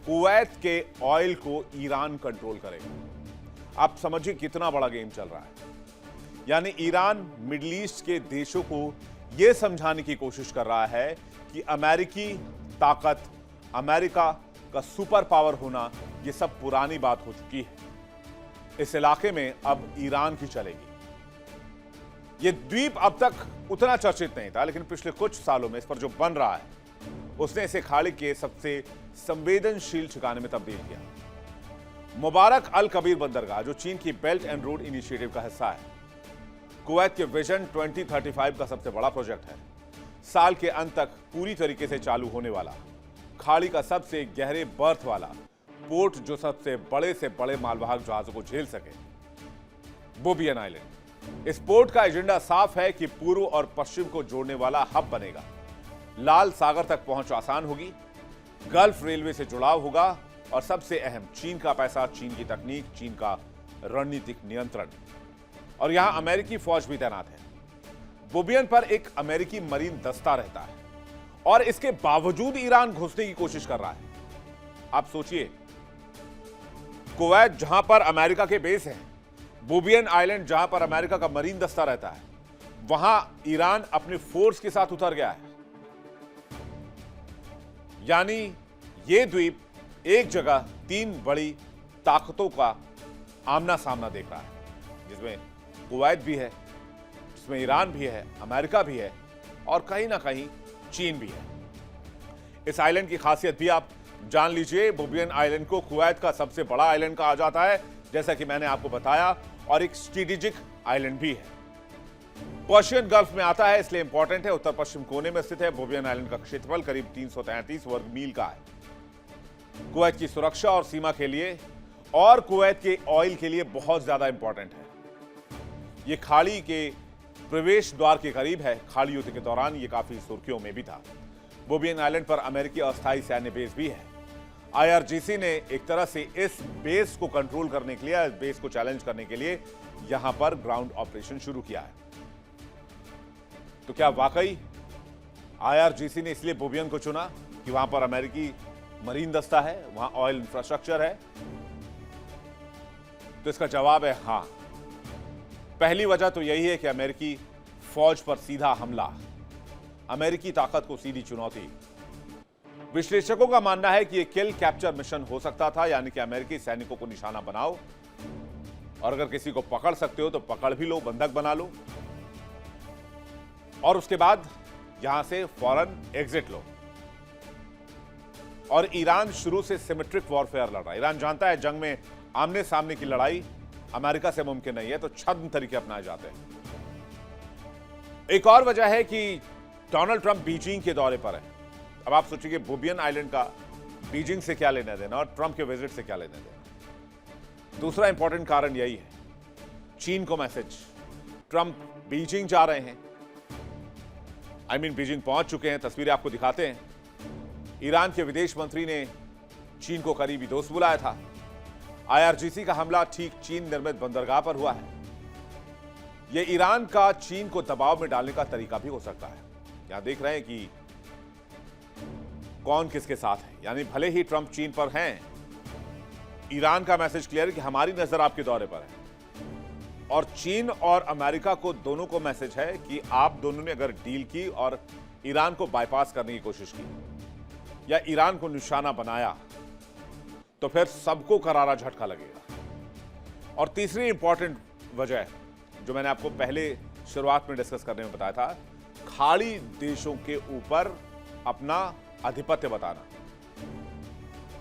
कुवैत के ऑयल को ईरान कंट्रोल करेगा। आप समझिए कितना बड़ा गेम चल रहा है। यानी ईरान मिडिल ईस्ट के देशों को यह समझाने की कोशिश कर रहा है कि अमेरिकी ताकत, अमेरिका का सुपर पावर होना, यह सब पुरानी बात हो चुकी है। इस इलाके में अब ईरान की चलेगी। यह द्वीप अब तक उतना चर्चित नहीं था, लेकिन पिछले कुछ सालों में इस पर जो बन रहा है, उसने इसे खाड़ी के सबसे संवेदनशील ठिकाने में तब्दील किया। मुबारक अल कबीर बंदरगाह, जो चीन की बेल्ट एंड रोड इनिशिएटिव का हिस्सा है, कुवैत के विजन 2035 का सबसे बड़ा प्रोजेक्ट है। साल के अंत तक पूरी तरीके से चालू होने वाला, खाड़ी का सबसे गहरे बर्थ वाला पोर्ट, जो सबसे बड़े से बड़े मालवाहक जहाजों को झेल सके, बोबियन आइलैंड। इस पोर्ट का एजेंडा साफ है कि पूर्व और पश्चिम को जोड़ने वाला हब बनेगा। लाल सागर तक पहुंच आसान होगी, गल्फ रेलवे से जुड़ाव होगा, और सबसे अहम, चीन का पैसा, चीन की तकनीक, चीन का रणनीतिक नियंत्रण। और यहां अमेरिकी फौज भी तैनात है। बोबियन पर एक अमेरिकी मरीन दस्ता रहता है, और इसके बावजूद ईरान घुसने की कोशिश कर रहा है। आप सोचिए, कुवैत जहां पर अमेरिका के बेस है, बोबियन आइलैंड जहां पर अमेरिका का मरीन दस्ता रहता है, वहां ईरान अपने फोर्स के साथ उतर गया है। यानी यह द्वीप एक जगह 3 बड़ी ताकतों का आमना सामना देख रहा है, जिसमें कुवैत भी है, जिसमें ईरान भी है, अमेरिका भी है, और कहीं ना कहीं चीन भी है। इस आइलैंड की खासियत भी आप जान लीजिए। बोबियन आइलैंड को कुवैत का सबसे बड़ा आइलैंड कहा जाता है, जैसा कि मैंने आपको बताया, और एक स्ट्रेटेजिक आइलैंड भी है। पर्शियन गल्फ में आता है, इसलिए इंपॉर्टेंट है। उत्तर पश्चिम कोने में स्थित है। बोबियन आइलैंड का क्षेत्रफल करीब 333 वर्ग मील का है। कुवैत की सुरक्षा और सीमा के लिए और कुवैत के ऑयल के लिए बहुत ज्यादा इंपॉर्टेंट है। यह खाड़ी के प्रवेश द्वार के करीब है। खाड़ी युद्ध के दौरान यह काफी सुर्खियों में भी था। बोबियन आइलैंड पर अमेरिकी अस्थायी सैन्य बेस भी है। IRGC ने एक तरह से इस बेस को कंट्रोल करने के लिए, इस बेस को चैलेंज करने के लिए यहां पर ग्राउंड ऑपरेशन शुरू किया है। तो क्या वाकई IRGC ने इसलिए बोबियन को चुना कि वहां पर अमेरिकी मरीन दस्ता है, वहां ऑयल इंफ्रास्ट्रक्चर है? तो इसका जवाब है हां। पहली वजह तो यही है कि अमेरिकी फौज पर सीधा हमला, अमेरिकी ताकत को सीधी चुनौती। विश्लेषकों का मानना है कि यह किल कैप्चर मिशन हो सकता था, यानी कि अमेरिकी सैनिकों को निशाना बनाओ और अगर किसी को पकड़ सकते हो तो पकड़ भी लो, बंधक बना लो और उसके बाद यहां से फौरन एग्जिट लो। और ईरान शुरू से सिमेट्रिक वॉरफेयर लड़ रहा है। ईरान जानता है जंग में आमने सामने की लड़ाई अमेरिका से मुमकिन नहीं है, तो छद्म तरीके अपनाए जाते हैं। एक और वजह है कि डोनाल्ड ट्रंप बीजिंग के दौरे पर है। अब आप सोचिए बोबियन आइलैंड का बीजिंग से क्या लेना देना और ट्रंप के विजिट से क्या लेना देना। दूसरा इंपॉर्टेंट कारण यही है, चीन को मैसेज। ट्रंप बीजिंग जा रहे हैं, बीजिंग पहुंच चुके हैं, तस्वीरें आपको दिखाते हैं। ईरान के विदेश मंत्री ने चीन को करीबी दोस्त बुलाया था। IRGC का हमला ठीक चीन निर्मित बंदरगाह पर हुआ है। यह ईरान का चीन को दबाव में डालने का तरीका भी हो सकता है। यहां देख रहे हैं कि कौन किसके साथ है, यानी भले ही ट्रंप चीन पर हैं, ईरान का मैसेज क्लियर है कि हमारी नजर आपके दौरे पर है। और चीन और अमेरिका को दोनों को मैसेज है कि आप दोनों ने अगर डील की और ईरान को बाईपास करने की कोशिश की या ईरान को निशाना बनाया तो फिर सबको करारा झटका लगेगा। और तीसरी इंपॉर्टेंट वजह जो मैंने आपको पहले शुरुआत में डिस्कस करने में बताया था, खाड़ी देशों के ऊपर अपना आधिपत्य बताना।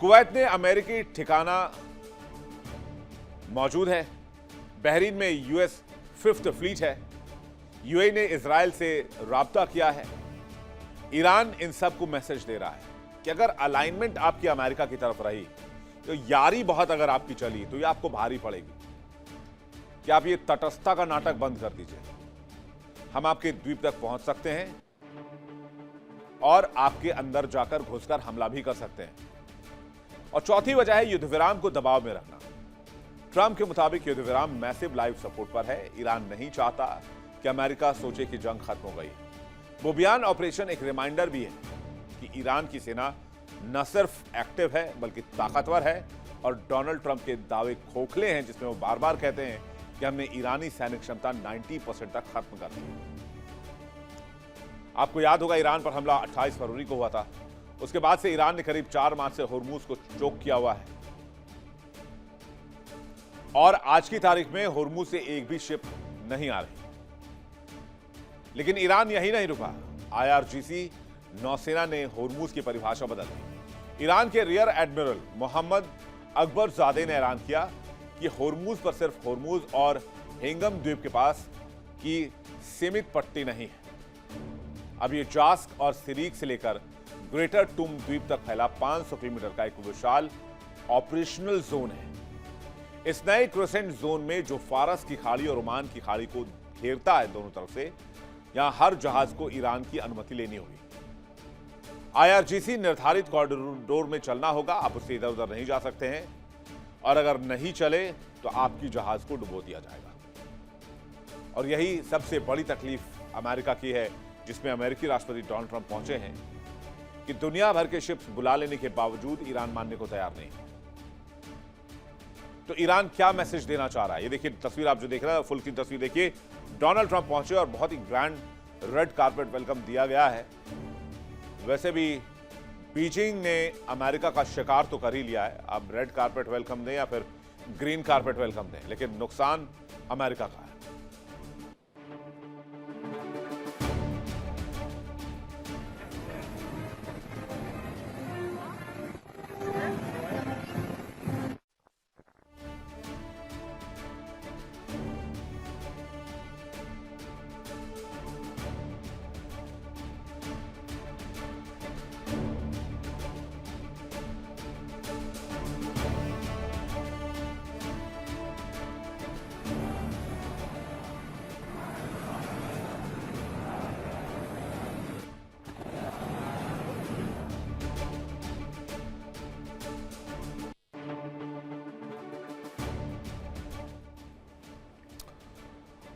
कुवैत में अमेरिकी ठिकाना मौजूद है। बहरीन में US 5th फ्लीट है। UAE ने इजराइल से राब्ता किया है। ईरान इन सब को मैसेज दे रहा है कि अगर अलाइनमेंट आपकी अमेरिका की तरफ रही, तो यारी बहुत अगर आपकी चली तो ये आपको भारी पड़ेगी कि आप ये तटस्थता का नाटक बंद कर दीजिए। हम आपके द्वीप तक पहुंच सकते हैं और आपके अंदर जाकर घुसकर हमला भी कर सकते हैं। और चौथी वजह है युद्ध विराम को दबाव में रखना। ट्रंप के मुताबिक युद्ध विराम मैसिव लाइव सपोर्ट पर है। ईरान नहीं चाहता कि अमेरिका सोचे कि जंग खत्म हो गई। बोबियन ऑपरेशन एक रिमाइंडर भी है कि ईरान की सेना न सिर्फ एक्टिव है बल्कि ताकतवर है। और डोनाल्ड ट्रंप के दावे खोखले हैं, जिसमें वो बार बार कहते हैं कि हमने ईरानी सैनिक क्षमता 90% तक खत्म कर दी। आपको याद होगा ईरान पर हमला 28 फरवरी को हुआ था। उसके बाद से ईरान ने करीब 4 मार्च से होर्मुज को चोक किया हुआ है और आज की तारीख में होर्मुज से एक भी शिप नहीं आ रही। लेकिन ईरान यही नहीं रुका। IRGC नौसेना ने होर्मुज की परिभाषा बदल दी। ईरान के रियर एडमिरल मोहम्मद अकबरजादे ने ऐलान किया कि होर्मुज पर सिर्फ होर्मुज और हेंगम द्वीप के पास की सीमित पट्टी नहीं है। अब ये जास्क और सिरीक से लेकर ग्रेटर टूम द्वीप तक फैला 500 किलोमीटर का एक विशाल ऑपरेशनल जोन है। इस नए क्रोसेंट जोन में जो फारस की खाड़ी और ओमान की खाड़ी को घेरता है दोनों तरफ से, यहां हर जहाज को ईरान की अनुमति लेनी होगी। IRGC निर्धारित कॉरिडोर में चलना होगा, आप उससे इधर उधर नहीं जा सकते हैं और अगर नहीं चले तो आपकी जहाज को डुबो दिया जाएगा। और यही सबसे बड़ी तकलीफ अमेरिका की है, जिसमें अमेरिकी राष्ट्रपति डोनाल्ड ट्रंप पहुंचे हैं कि दुनिया भर के शिप्स बुला लेने के बावजूद ईरान मानने को तैयार नहीं। तो ईरान क्या मैसेज देना चाह रहा है, ये देखिए तस्वीर आप जो देख रहे हैं, फुल की तस्वीर देखिए। डोनाल्ड ट्रंप पहुंचे और बहुत ही ग्रैंड रेड कारपेट वेलकम दिया गया है। वैसे भी बीजिंग ने अमेरिका का शिकार तो कर ही लिया है, अब रेड कारपेट वेलकम दें या फिर ग्रीन कारपेट वेलकम दें, लेकिन नुकसान अमेरिका का है।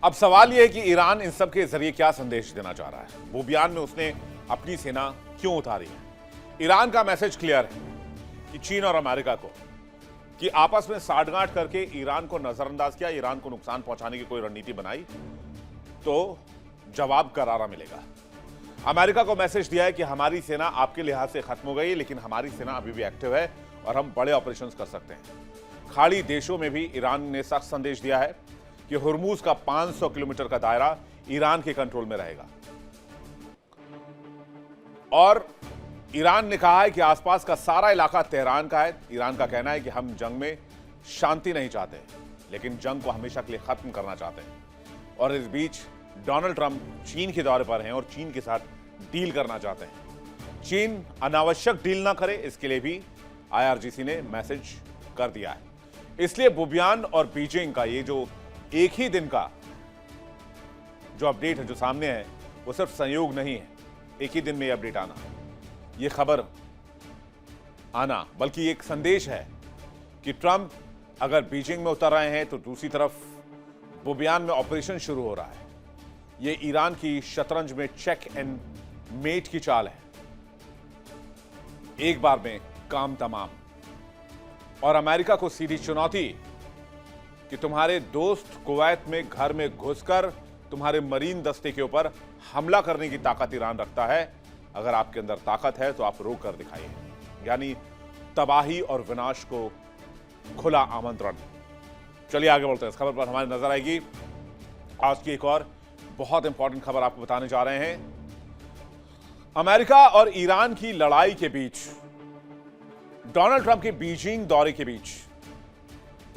अब सवाल यह है कि ईरान इन सब के जरिए क्या संदेश देना चाह रहा है। वो बयान में उसने अपनी सेना क्यों उतारी है। ईरान का मैसेज क्लियर है कि चीन और अमेरिका को कि आपस में साठगांठ करके ईरान को नजरअंदाज किया, ईरान को नुकसान पहुंचाने की कोई रणनीति बनाई तो जवाब करारा मिलेगा। अमेरिका को मैसेज दिया है कि हमारी सेना आपके लिहाज से खत्म हो गई, लेकिन हमारी सेना अभी भी एक्टिव है और हम बड़े ऑपरेशंस कर सकते हैं। खाड़ी देशों में भी ईरान ने सख्त संदेश दिया है कि हुर्मुज का 500 किलोमीटर का दायरा ईरान के कंट्रोल में रहेगा और ईरान ने कहा है कि आसपास का सारा इलाका तेहरान का है। ईरान का कहना है कि हम जंग में शांति नहीं चाहते, लेकिन जंग को हमेशा के लिए खत्म करना चाहते हैं। और इस बीच डोनाल्ड ट्रंप चीन के दौरे पर हैं और चीन के साथ डील करना चाहते हैं। चीन अनावश्यक डील ना करे, इसके लिए भी आईआरजीसी ने मैसेज कर दिया है। इसलिए बुबियान और बीजिंग का ये जो एक ही दिन का जो अपडेट है जो सामने है, वो सिर्फ संयोग नहीं है एक ही दिन में ये अपडेट आना, ये खबर आना, बल्कि एक संदेश है कि ट्रंप अगर बीजिंग में उतर रहे हैं तो दूसरी तरफ बुबियान में ऑपरेशन शुरू हो रहा है। ये ईरान की शतरंज में चेक एंड मेट की चाल है, एक बार में काम तमाम। और अमेरिका को सीधी चुनौती कि तुम्हारे दोस्त कुवैत में घर में घुसकर तुम्हारे मरीन दस्ते के ऊपर हमला करने की ताकत ईरान रखता है। अगर आपके अंदर ताकत है तो आप रोक कर दिखाइए, यानी तबाही और विनाश को खुला आमंत्रण। चलिए आगे बढ़ते हैं। इस खबर पर हमारी नजर आएगी आज की एक और बहुत इंपॉर्टेंट खबर आपको बताने जा रहे हैं। अमेरिका और ईरान की लड़ाई के बीच, डोनाल्ड ट्रंप के बीजिंग दौरे के बीच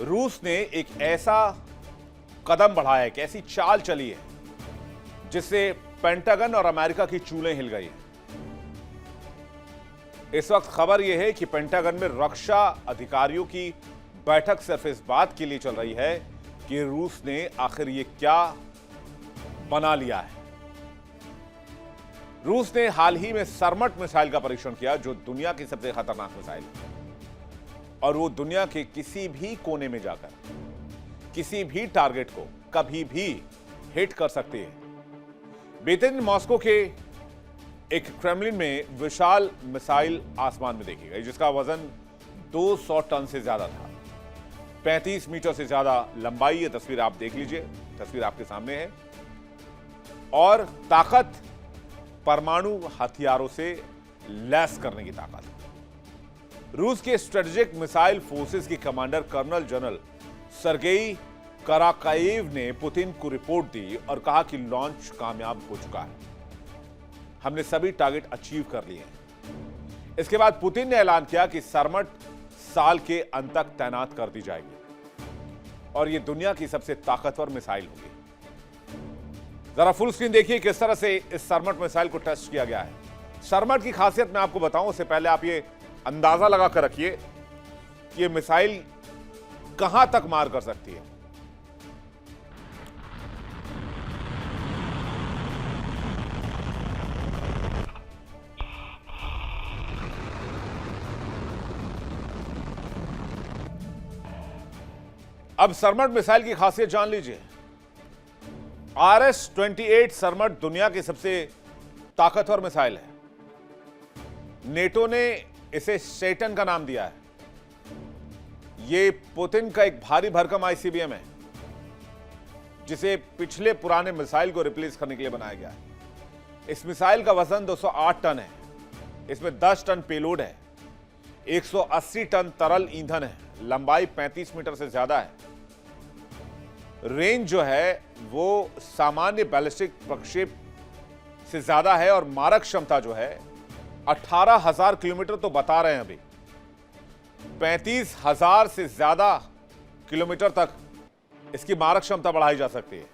रूस ने एक ऐसा कदम बढ़ाया है, एक ऐसी चाल चली है जिससे पेंटागन और अमेरिका की चूलें हिल गई हैं। इस वक्त खबर यह है कि पेंटागन में रक्षा अधिकारियों की बैठक सिर्फ इस बात के लिए चल रही है कि रूस ने आखिर ये क्या बना लिया है। रूस ने हाल ही में सरमट मिसाइल का परीक्षण किया, जो दुनिया की सबसे खतरनाक मिसाइल है और वो दुनिया के किसी भी कोने में जाकर किसी भी टारगेट को कभी भी हिट कर सकती है। बीते दिन मॉस्को के एक क्रेमलिन में विशाल मिसाइल आसमान में देखी गई, जिसका वजन 200 टन से ज्यादा था, 35 मीटर से ज्यादा लंबाई। ये तस्वीर आप देख लीजिए, तस्वीर आपके सामने है। और ताकत परमाणु हथियारों से लैस करने की ताकत। रूस के स्ट्रेटेजिक मिसाइल फोर्सेस के कमांडर कर्नल जनरल सरगेई कराकाएव ने पुतिन को रिपोर्ट दी और कहा कि लॉन्च कामयाब हो चुका है, हमने सभी टारगेट अचीव कर लिए हैं। इसके बाद पुतिन ने ऐलान किया कि सरमट साल के अंत तक तैनात कर दी जाएगी और यह दुनिया की सबसे ताकतवर मिसाइल होगी। जरा फुल स्क्रीन देखिए किस तरह से इस सरमट मिसाइल को टेस्ट किया गया है। सरमट की खासियत मैं आपको बताऊं, उससे पहले आप ये अंदाजा लगा कर रखिए कि ये मिसाइल कहां तक मार कर सकती है। अब सरमट मिसाइल की खासियत जान लीजिए। RS-28 सरमट दुनिया की सबसे ताकतवर मिसाइल है। नेटो ने इसे सेटन का नाम दिया है। यह पुतिन का एक भारी भरकम ICBM है, जिसे पिछले पुराने मिसाइल को रिप्लेस करने के लिए बनाया गया है। इस मिसाइल का वजन 208 टन है, इसमें 10 टन पेलोड है, 180 टन तरल ईंधन है, लंबाई 35 मीटर से ज्यादा है। रेंज जो है वो सामान्य बैलिस्टिक प्रक्षेप से ज्यादा है और मारक क्षमता जो है 18,000 किलोमीटर तो बता रहे हैं अभी, 35,000 से ज्यादा किलोमीटर तक इसकी मारक क्षमता बढ़ाई जा सकती है।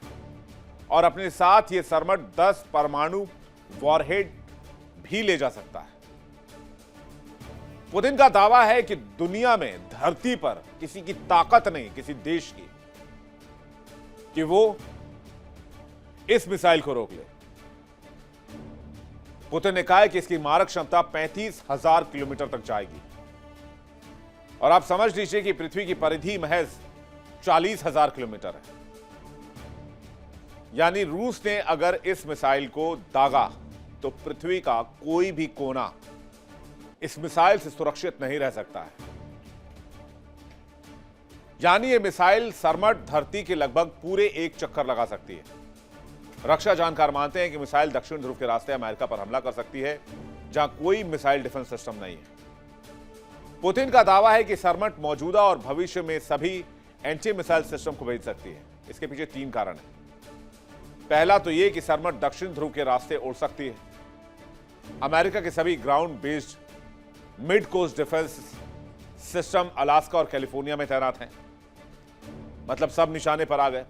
और अपने साथ ये सरमट 10 परमाणु वॉरहेड भी ले जा सकता है। पुतिन का दावा है कि दुनिया में, धरती पर किसी की ताकत नहीं, किसी देश की, कि वो इस मिसाइल को रोक ले। पुतिन ने कहा है कि इसकी मारक क्षमता 35,000 किलोमीटर तक जाएगी। और आप समझ लीजिए कि पृथ्वी की परिधि महज 40,000 किलोमीटर है। यानी रूस ने अगर इस मिसाइल को दागा तो पृथ्वी का कोई भी कोना इस मिसाइल से सुरक्षित नहीं रह सकता है। यानी यह मिसाइल सरमट धरती के लगभग पूरे एक चक्कर लगा सकती है। रक्षा जानकार मानते हैं कि मिसाइल दक्षिण ध्रुव के रास्ते अमेरिका पर हमला कर सकती है, जहां कोई मिसाइल डिफेंस सिस्टम नहीं है। पुतिन का दावा है कि सरमट मौजूदा और भविष्य में सभी एंटी मिसाइल सिस्टम को भेज सकती है। इसके पीछे 3 कारण हैं। पहला तो यह कि सरमट दक्षिण ध्रुव के रास्ते उड़ सकती है। अमेरिका के सभी ground based mid coast defence system Alaska और कैलिफोर्निया में तैनात हैं, मतलब सब निशाने पर आ गए।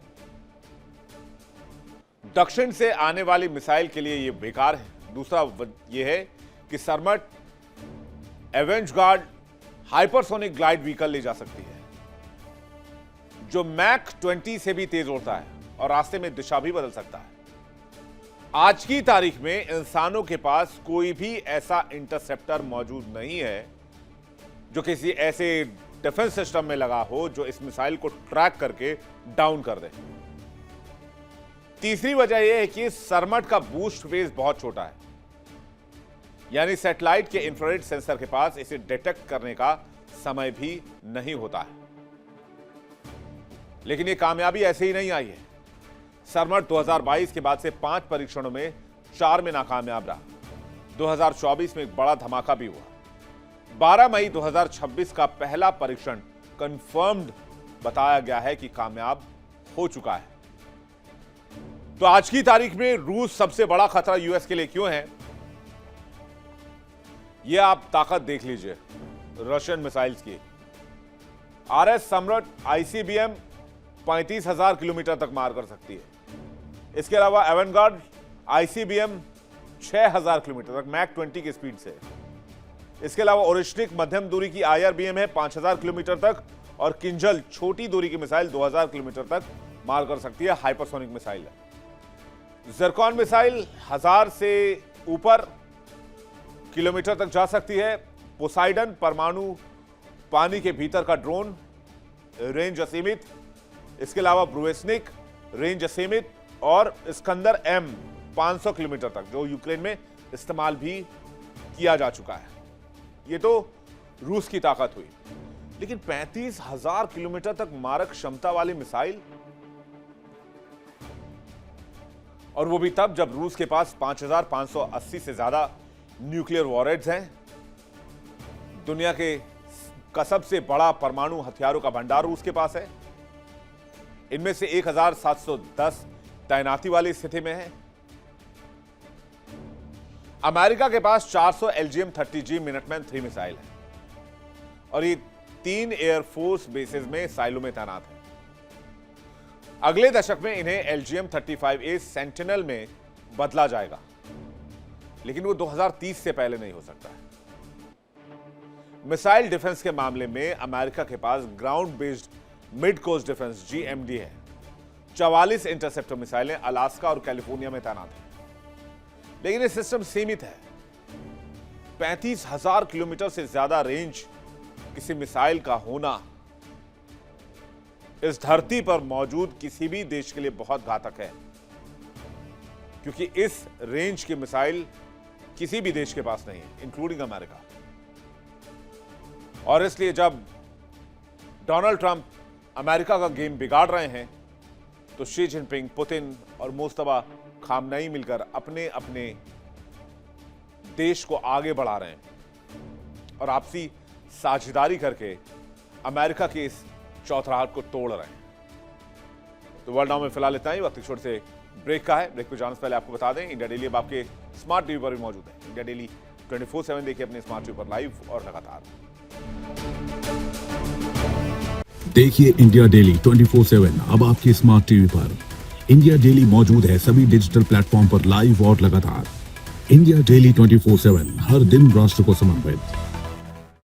दक्षिण से आने वाली मिसाइल के लिए यह बेकार है। दूसरा यह है कि सरमट एवेंजगार्ड हाइपरसोनिक ग्लाइड व्हीकल ले जा सकती है, जो मैक 20 से भी तेज उड़ता है और रास्ते में दिशा भी बदल सकता है। आज की तारीख में इंसानों के पास कोई भी ऐसा इंटरसेप्टर मौजूद नहीं है जो किसी ऐसे डिफेंस सिस्टम में लगा हो जो इस मिसाइल को ट्रैक करके डाउन कर दे। तीसरी वजह यह है कि सरमट का बूस्ट फेज बहुत छोटा है, यानी सैटेलाइट के इंफ्रारेड सेंसर के पास इसे डिटेक्ट करने का समय भी नहीं होता है। लेकिन यह कामयाबी ऐसे ही नहीं आई है। सरमट 2022 के बाद से 5 परीक्षणों में 4 में नाकामयाब रहा। 2024 में एक बड़ा धमाका भी हुआ। 12 मई 2026 का पहला परीक्षण कंफर्म्ड बताया गया है कि कामयाब हो चुका है। तो आज की तारीख में रूस सबसे बड़ा खतरा यूएस के लिए क्यों है, यह आप ताकत देख लीजिए रशियन मिसाइल्स की। आरएस सम्राट आईसीबीएम 35,000 किलोमीटर तक मार कर सकती है। इसके अलावा एवेंगार्ड आईसीबीएम 6,000 किलोमीटर तक मैक 20 की स्पीड से। इसके अलावा ओरिश्निक मध्यम दूरी की आईआरबीएम है 5,000 किलोमीटर तक, और किंजल छोटी दूरी की मिसाइल 2,000 किलोमीटर तक मार कर सकती है। हाइपरसोनिक मिसाइल है। ज़िरकॉन मिसाइल 1000 से ऊपर किलोमीटर तक जा सकती है। पोसाइडन परमाणु पानी के भीतर का ड्रोन, रेंज असीमित। इसके अलावा ब्रुएस्निक रेंज असीमित, और स्कंदर एम 500 किलोमीटर तक, जो यूक्रेन में इस्तेमाल भी किया जा चुका है। ये तो रूस की ताकत हुई, लेकिन 35,000 किलोमीटर तक मारक क्षमता वाली मिसाइल, और वो भी तब जब रूस के पास 5,580 से ज्यादा न्यूक्लियर वॉरहेड्स हैं। दुनिया का सबसे बड़ा परमाणु हथियारों का भंडार रूस के पास है। इनमें से 1,710 तैनाती वाली स्थिति में है। अमेरिका के पास 400 LGM-30G मिनटमैन 3 मिसाइल है, और ये 3 एयरफोर्स बेसेस में साइलो में तैनात है। अगले दशक में इन्हें LGM-35A सेंटिनल में बदला जाएगा, लेकिन वो 2030 से पहले नहीं हो सकता है। मिसाइल डिफेंस के मामले में अमेरिका के पास ground based mid coast defence GMD है। 44 इंटरसेप्टर मिसाइलें अलास्का और कैलिफोर्निया में तैनात हैं, लेकिन ये सिस्टम सीमित है। 35,000 किलोमीटर से ज्यादा रेंज किसी मिसाइल का होना इस धरती पर मौजूद किसी भी देश के लिए बहुत घातक है, क्योंकि इस रेंज की मिसाइल किसी भी देश के पास नहीं है, इंक्लूडिंग अमेरिका। और इसलिए जब डोनाल्ड ट्रंप अमेरिका का गेम बिगाड़ रहे हैं, तो शी जिनपिंग, पुतिन और मुस्तफा खामनेई मिलकर अपने अपने देश को आगे बढ़ा रहे हैं और आपसी साझेदारी करके अमेरिका के इस चौथराहट को तोड़ रहे हैं। तो वर्ल्ड नाउ में फिलहाल इतना ही। वक्त छोटे से ब्रेक का है। ब्रेक पे जाने से पहले आपको बता दें, इंडिया डेली अब आपके स्मार्ट टीवी पर भी मौजूद है। इंडिया डेली 24/7 देखिए अपने स्मार्ट टीवी पर लाइव और लगातार। देखिए इंडिया डेली 24/7 अब आपके स्मार्ट टीवी पर। इंडिया डेली मौजूद है सभी डिजिटल प्लेटफॉर्म पर लाइव और लगातार। इंडिया डेली 24/7 हर दिन राष्ट्र को समर्पित।